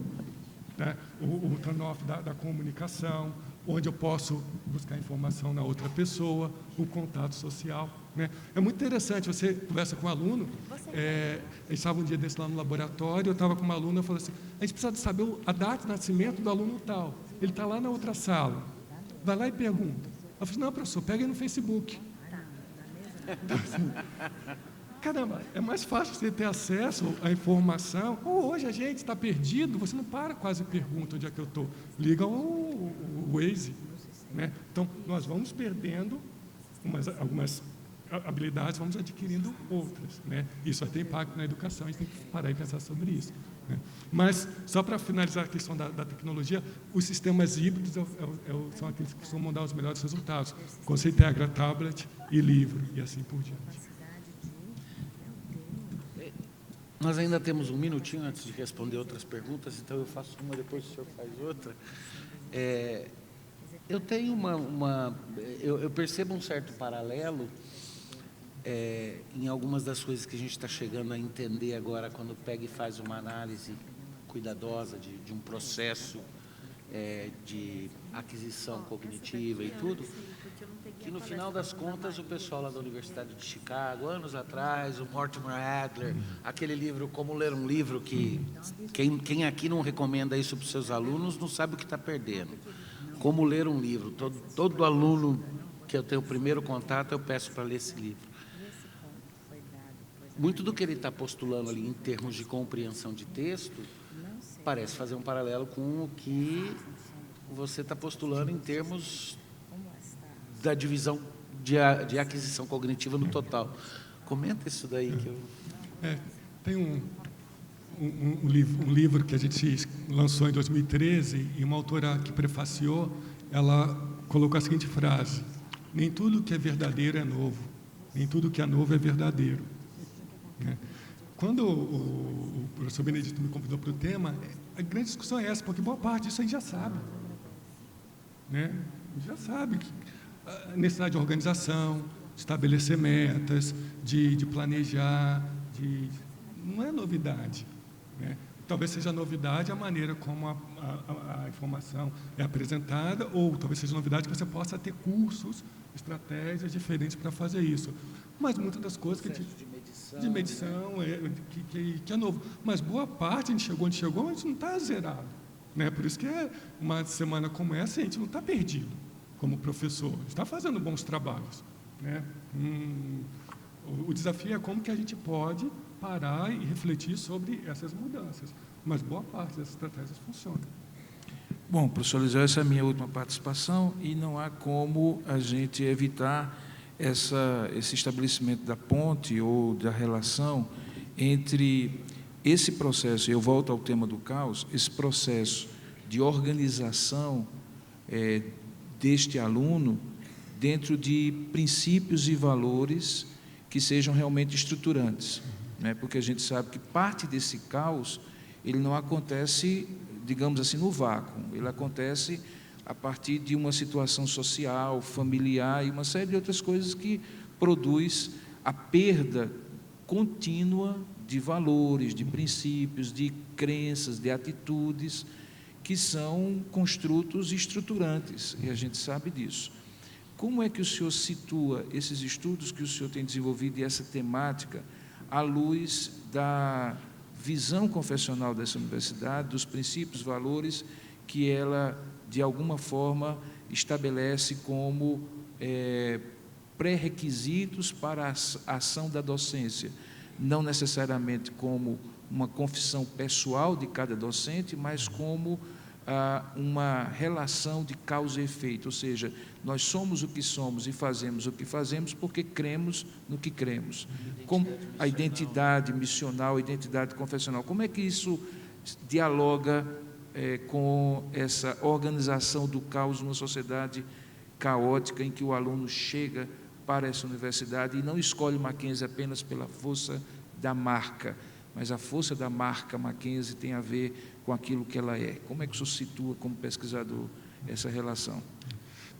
né? O turn-off da comunicação, onde eu posso buscar informação na outra pessoa, o contato social, né? É muito interessante, você conversa com um aluno, a gente estava um dia desse lá no laboratório, eu estava com uma aluna, eu falei assim, a gente precisa de saber a data de nascimento do aluno tal, ele está lá na outra sala, vai lá e pergunta. Eu falei, não, professor, pega aí no Facebook. Então, assim, caramba, é mais fácil você ter acesso à informação. Hoje a gente está perdido, você não para quase e pergunta onde é que eu estou. Liga o Waze, né? Então, nós vamos perdendo algumas habilidades, vamos adquirindo outras, né? Isso vai ter impacto na educação, a gente tem que parar e pensar sobre isso, né? Mas, só para finalizar a questão da tecnologia, os sistemas híbridos são aqueles que costumam dar os melhores resultados, quando você integra tablet e livro, e assim por diante. Nós ainda temos um minutinho antes de responder outras perguntas, então eu faço uma, depois o senhor faz outra. Eu tenho eu percebo um certo paralelo em algumas das coisas que a gente está chegando a entender agora, quando pega e faz uma análise cuidadosa de um processo de aquisição cognitiva e tudo, Que no final das contas o pessoal lá da Universidade de Chicago, anos atrás, o Mortimer Adler, aquele livro Como Ler um Livro, que quem aqui não recomenda isso para os seus alunos não sabe o que está perdendo. Como Ler um Livro. Todo aluno que eu tenho o primeiro contato, eu peço para ler esse livro. Muito do que ele está postulando ali em termos de compreensão de texto parece fazer um paralelo com o que você está postulando em termos da divisão de aquisição cognitiva no total. Comenta isso daí que eu... Tem um livro que a gente lançou em 2013 e uma autora que prefaciou, ela colocou a seguinte frase: nem tudo que é verdadeiro é novo, nem tudo que é novo é verdadeiro. Quando o professor Benedito me convidou para o tema, a grande discussão é essa, porque boa parte disso a gente já sabe. Já sabe a necessidade de organização, de estabelecer metas, de planejar, não é novidade. Talvez seja novidade a maneira como a informação é apresentada, ou talvez seja novidade que você possa ter cursos, estratégias diferentes para fazer isso. Mas muitas das coisas de medição que é novo. Mas boa parte a gente chegou onde chegou, mas a gente não está zerado. Por isso que uma semana como essa a gente não está perdido como professor, a gente está fazendo bons trabalhos. O desafio é como que a gente pode parar e refletir sobre essas mudanças. Mas boa parte dessas estratégias funcionam. Bom, professor Eliseu, essa é a minha última participação e não há como a gente evitar esse estabelecimento da ponte ou da relação entre esse processo, eu volto ao tema do caos, esse processo de organização deste aluno dentro de princípios e valores que sejam realmente estruturantes, porque a gente sabe que parte desse caos ele não acontece, digamos assim, no vácuo, ele acontece a partir de uma situação social, familiar e uma série de outras coisas que produz a perda contínua de valores, de princípios, de crenças, de atitudes que são construtos estruturantes, e a gente sabe disso. Como é que o senhor situa esses estudos que o senhor tem desenvolvido e essa temática à luz da visão confessional dessa universidade, dos princípios, valores que ela, de alguma forma, estabelece como pré-requisitos para a ação da docência, não necessariamente como uma confissão pessoal de cada docente, mas como uma relação de causa e efeito, ou seja, nós somos o que somos e fazemos o que fazemos porque cremos no que cremos. Como a identidade missional, a identidade confessional, como é que isso dialoga com essa organização do caos numa sociedade caótica em que o aluno chega para essa universidade e não escolhe Mackenzie apenas pela força da marca, mas a força da marca Mackenzie tem a ver com aquilo que ela é. Como é que o senhor situa como pesquisador essa relação?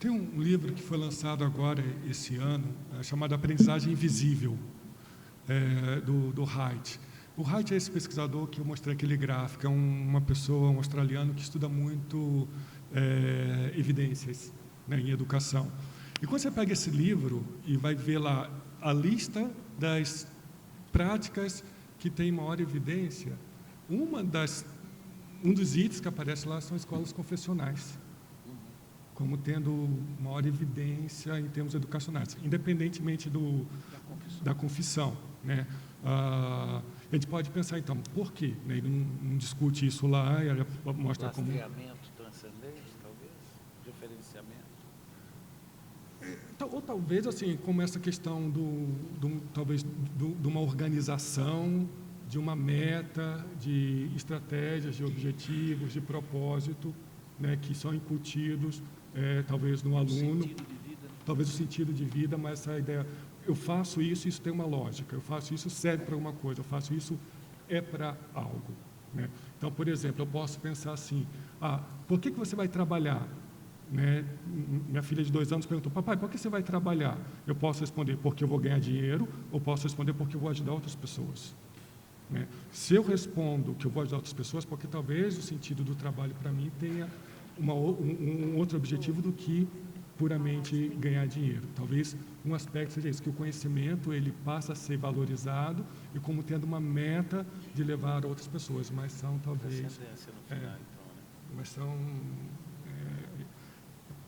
Tem um livro que foi lançado agora, esse ano, chamado Aprendizagem Invisível, do Haidt. O Haidt é esse pesquisador que eu mostrei aquele gráfico, é uma pessoa, um australiano que estuda muito evidências em educação. E quando você pega esse livro e vai ver lá a lista das práticas que tem maior evidência, um dos itens que aparece lá são escolas confessionais, como tendo maior evidência em termos educacionais, independentemente da confissão. A gente pode pensar, então, por quê? Ele não discute isso lá, e mostra como... Rastreamento transcendente, talvez? Referenciamento? Ou talvez, assim, como essa questão talvez de uma organização, de uma meta, de estratégias, de objetivos, de propósito, que são incutidos, talvez no aluno, talvez o sentido de vida, mas essa ideia, eu faço isso tem uma lógica, eu faço isso, serve para alguma coisa, eu faço isso, é para algo. Então, por exemplo, eu posso pensar assim, por que você vai trabalhar? Minha filha de 2 anos perguntou, papai, por que você vai trabalhar? Eu posso responder, porque eu vou ganhar dinheiro, ou posso responder, porque eu vou ajudar outras pessoas. Se eu respondo que eu vou ajudar outras pessoas, porque talvez o sentido do trabalho para mim tenha um outro objetivo do que puramente ganhar dinheiro. Talvez um aspecto seja isso, que o conhecimento ele passa a ser valorizado e como tendo uma meta de levar a outras pessoas, mas são talvez... mas são...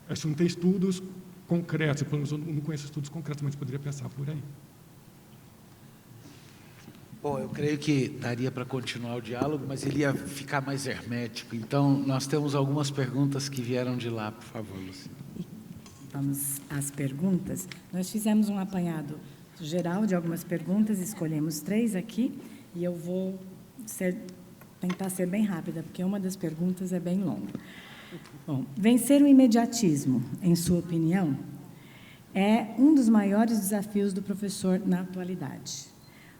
acho que não tem estudos concretos, pelo menos eu não conheço estudos concretos, mas poderia pensar por aí. Bom, eu creio que daria para continuar o diálogo, mas ele ia ficar mais hermético. Então, nós temos algumas perguntas que vieram de lá, por favor, Luciana. Vamos às perguntas. Nós fizemos um apanhado geral de algumas perguntas, escolhemos 3 aqui, e eu vou tentar ser bem rápida, porque uma das perguntas é bem longa. Bom, vencer o imediatismo, em sua opinião, é um dos maiores desafios do professor na atualidade.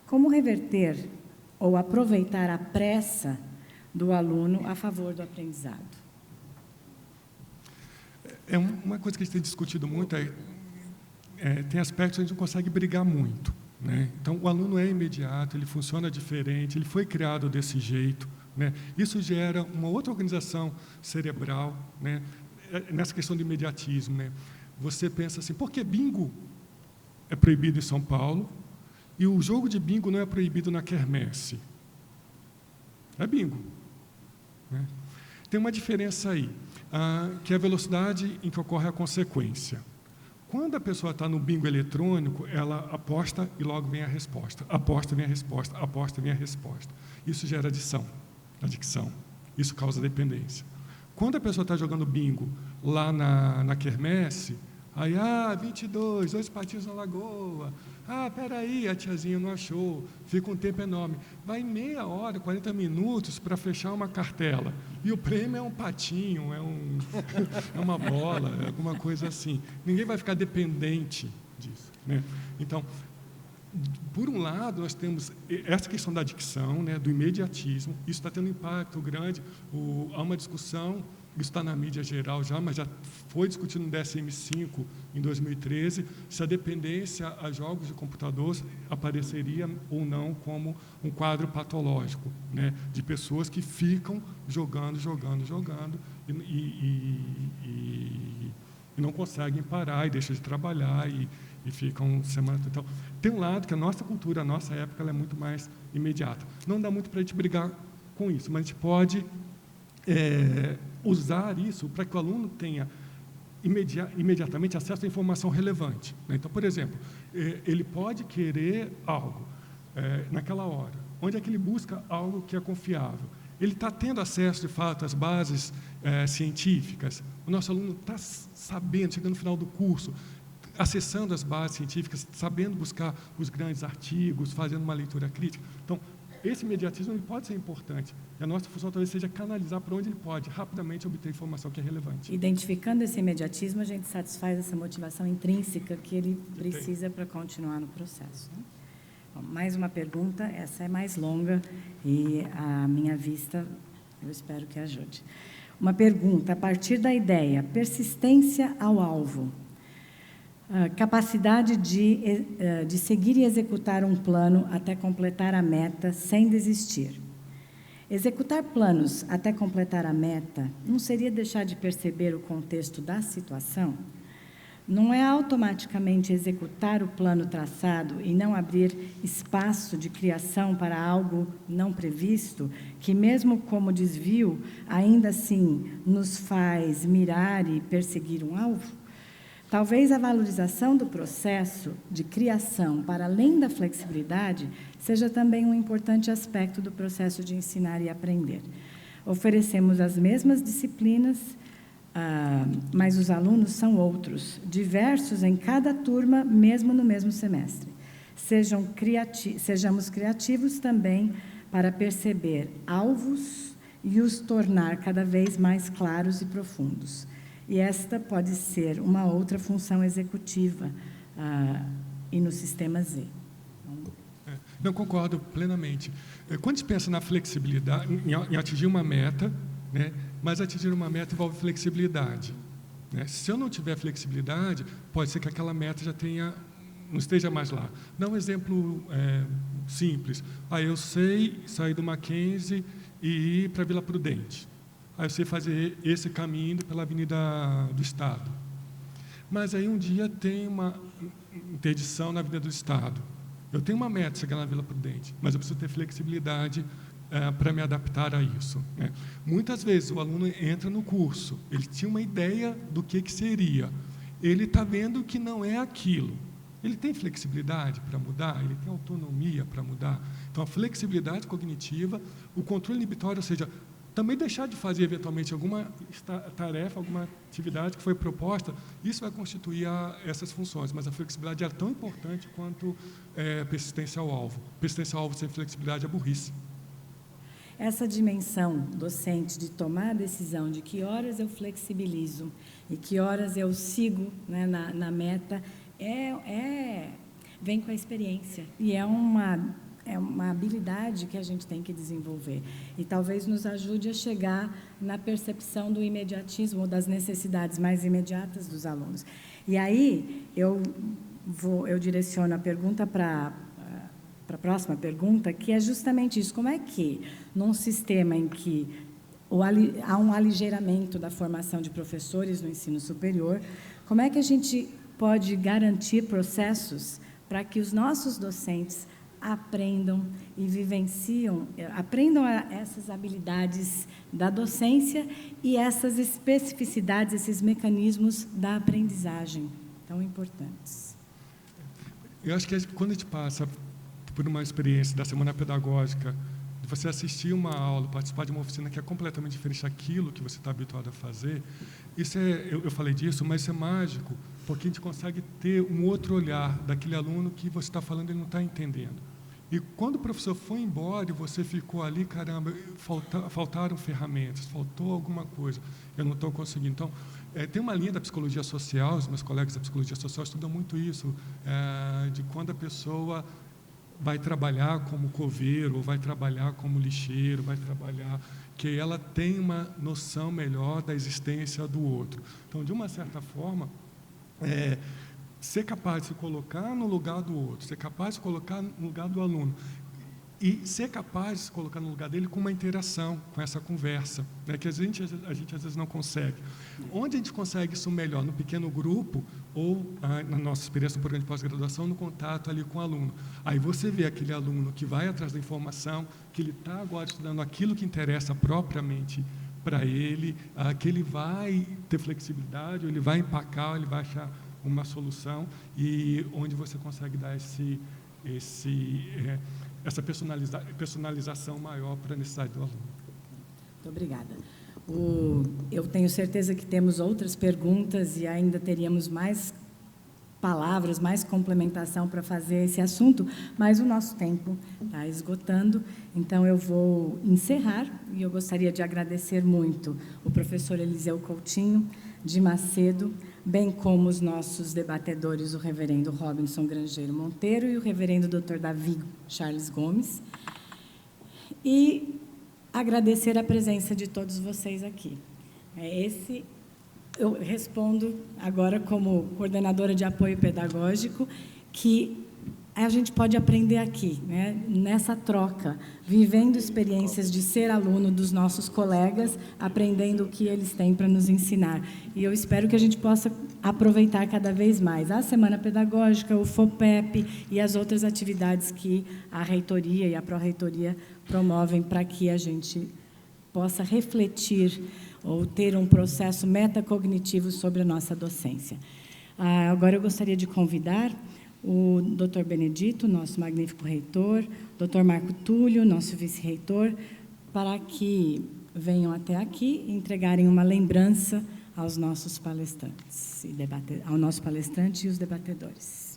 Como reverter ou aproveitar a pressa do aluno a favor do aprendizado? É uma coisa que a gente tem discutido muito, tem aspectos que a gente não consegue brigar muito, né? Então, o aluno é imediato, ele funciona diferente, ele foi criado desse jeito, né? Isso gera uma outra organização cerebral, né? Nessa questão do imediatismo, né? Você pensa assim, por que bingo é proibido em São Paulo e o jogo de bingo não é proibido na quermesse? É bingo, né? Tem uma diferença aí, que é a velocidade em que ocorre a consequência. Quando a pessoa está no bingo eletrônico, ela aposta e logo vem a resposta. Aposta, vem a resposta. Aposta, vem a resposta. Isso gera adicção. Isso causa dependência. Quando a pessoa está jogando bingo lá na quermesse, aí, 22, 2 patinhos na lagoa. Peraí, a tiazinha não achou. Fica um tempo enorme. Vai meia hora, 40 minutos para fechar uma cartela. E o prêmio é um patinho, é uma bola, é alguma coisa assim. Ninguém vai ficar dependente disso, né? Então, por um lado, nós temos essa questão da adicção, né, do imediatismo. Isso está tendo um impacto grande. Há uma discussão, isso está na mídia geral já, mas já foi discutido no DSM-5 em 2013, se a dependência a jogos de computador apareceria ou não como um quadro patológico, né, de pessoas que ficam jogando e não conseguem parar e deixam de trabalhar e ficam semanas. Então, tem um lado que a nossa cultura, a nossa época, ela é muito mais imediata. Não dá muito para a gente brigar com isso, mas a gente pode usar isso para que o aluno tenha imediatamente acesso à informação relevante, né? Então, por exemplo, ele pode querer algo naquela hora. Onde é que ele busca algo que é confiável? Ele está tendo acesso, de fato, às bases científicas. O nosso aluno está sabendo, chegando no final do curso, acessando as bases científicas, sabendo buscar os grandes artigos, fazendo uma leitura crítica. Então, esse imediatismo ele pode ser importante. E a nossa função talvez seja canalizar para onde ele pode rapidamente obter informação que é relevante. Identificando esse imediatismo, a gente satisfaz essa motivação intrínseca que ele precisa para continuar no processo, né? Bom, mais uma pergunta, essa é mais longa e a minha vista, eu espero que ajude. Uma pergunta, a partir da ideia, persistência ao alvo, capacidade de seguir e executar um plano até completar a meta sem desistir. Executar planos até completar a meta não seria deixar de perceber o contexto da situação? Não é automaticamente executar o plano traçado e não abrir espaço de criação para algo não previsto, que mesmo como desvio, ainda assim nos faz mirar e perseguir um alvo? Talvez a valorização do processo de criação para além da flexibilidade seja também um importante aspecto do processo de ensinar e aprender. Oferecemos as mesmas disciplinas, mas os alunos são outros, diversos em cada turma, mesmo no mesmo semestre. Sejamos criativos também para perceber alvos e os tornar cada vez mais claros e profundos. E esta pode ser uma outra função executiva e no sistema Z. Não, concordo plenamente. Quando se pensa na flexibilidade, em atingir uma meta, né, mas atingir uma meta envolve flexibilidade, né? Se eu não tiver flexibilidade, pode ser que aquela meta já não esteja mais lá. Dá um exemplo simples. Eu sei sair do Mackenzie e ir para Vila Prudente. Aí eu sei fazer esse caminho pela Avenida do Estado. mas aí um dia tem uma interdição na vida do Estado. Eu tenho uma meta, chegar na Vila Prudente, mas eu preciso ter flexibilidade para me adaptar a isso, né? Muitas vezes o aluno entra no curso, ele tinha uma ideia do que seria, ele está vendo que não é aquilo. Ele tem flexibilidade para mudar, ele tem autonomia para mudar. Então, a flexibilidade cognitiva, o controle inibitório, ou seja, também deixar de fazer, eventualmente, alguma tarefa, alguma atividade que foi proposta, isso vai constituir essas funções, mas a flexibilidade é tão importante quanto persistência ao alvo. Persistência ao alvo sem flexibilidade é burrice. Essa dimensão docente de tomar a decisão de que horas eu flexibilizo e que horas eu sigo, né, na meta, vem com a experiência e é uma habilidade que a gente tem que desenvolver e talvez nos ajude a chegar na percepção do imediatismo ou das necessidades mais imediatas dos alunos. E aí eu direciono a pergunta para a próxima pergunta, que é justamente isso: como é que, num sistema em que há um aligeiramento da formação de professores no ensino superior, como é que a gente pode garantir processos para que os nossos docentes aprendam e aprendam essas habilidades da docência e essas especificidades, esses mecanismos da aprendizagem tão importantes? Eu acho que quando a gente passa por uma experiência da semana pedagógica, de você assistir uma aula, participar de uma oficina que é completamente diferente daquilo que você está habituado a fazer, isso eu falei disso, mas isso é mágico, porque a gente consegue ter um outro olhar daquele aluno que você está falando e ele não está entendendo. E quando o professor foi embora e você ficou ali, caramba, faltaram ferramentas, faltou alguma coisa, eu não estou conseguindo. Então, tem uma linha da psicologia social, os meus colegas da psicologia social estudam muito isso, de quando a pessoa vai trabalhar como coveiro, ou vai trabalhar como lixeiro, vai trabalhar, que ela tem uma noção melhor da existência do outro. Então, de uma certa forma, ser capaz de se colocar no lugar do outro, ser capaz de se colocar no lugar do aluno e ser capaz de se colocar no lugar dele com uma interação, com essa conversa, né, que a gente às vezes não consegue. Onde a gente consegue isso melhor? No pequeno grupo ou, na nossa experiência no programa de pós-graduação, no contato ali com o aluno. Aí você vê aquele aluno que vai atrás da informação, que ele está agora estudando aquilo que interessa propriamente para ele, que ele vai ter flexibilidade, ou ele vai empacar, ou ele vai achar uma solução, e onde você consegue dar essa personalização maior para a necessidade do aluno. Muito obrigada. Eu tenho certeza que temos outras perguntas e ainda teríamos mais palavras, mais complementação para fazer esse assunto, mas o nosso tempo está esgotando, então eu vou encerrar e eu gostaria de agradecer muito o professor Eliseu Coutinho de Macedo, bem como os nossos debatedores, o reverendo Robinson Grangeiro Monteiro e o reverendo Dr. Davi Charles Gomes, e agradecer a presença de todos vocês aqui. Eu respondo agora como coordenadora de apoio pedagógico, que a gente pode aprender aqui, né, nessa troca, vivendo experiências de ser aluno dos nossos colegas, aprendendo o que eles têm para nos ensinar. E eu espero que a gente possa aproveitar cada vez mais a Semana Pedagógica, o FOPEP e as outras atividades que a reitoria e a pró-reitoria promovem para que a gente possa refletir ou ter um processo metacognitivo sobre a nossa docência. Agora eu gostaria de convidar o Dr. Benedito, nosso magnífico reitor, Dr. Marco Túlio, nosso vice-reitor, para que venham até aqui e entregarem uma lembrança aos nossos palestrantes, ao nosso palestrante e os debatedores.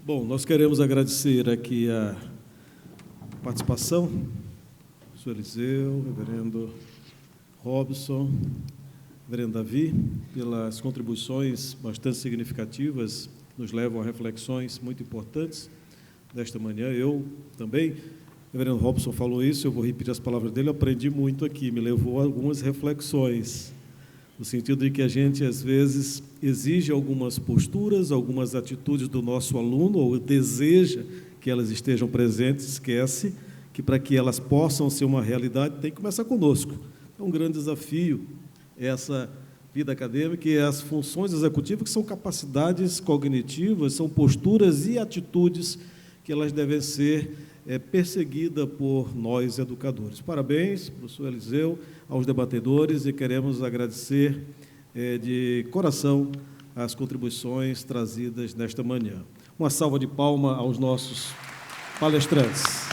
Bom, nós queremos agradecer aqui a participação do professor Eliseu, reverendo Robson, reverendo Davi, pelas contribuições bastante significativas, que nos levam a reflexões muito importantes desta manhã. Eu também, o reverendo Robson falou isso, eu vou repetir as palavras dele, eu aprendi muito aqui, me levou a algumas reflexões. no sentido de que a gente, às vezes, exige algumas posturas, algumas atitudes do nosso aluno, ou deseja que elas estejam presentes, esquece que, para que elas possam ser uma realidade, tem que começar conosco. É um grande desafio essa vida acadêmica e as funções executivas, que são capacidades cognitivas, são posturas e atitudes que elas devem ser perseguidas por nós, educadores. Parabéns, professor Eliseu, aos debatedores, e queremos agradecer de coração as contribuições trazidas nesta manhã. Uma salva de palmas aos nossos palestrantes.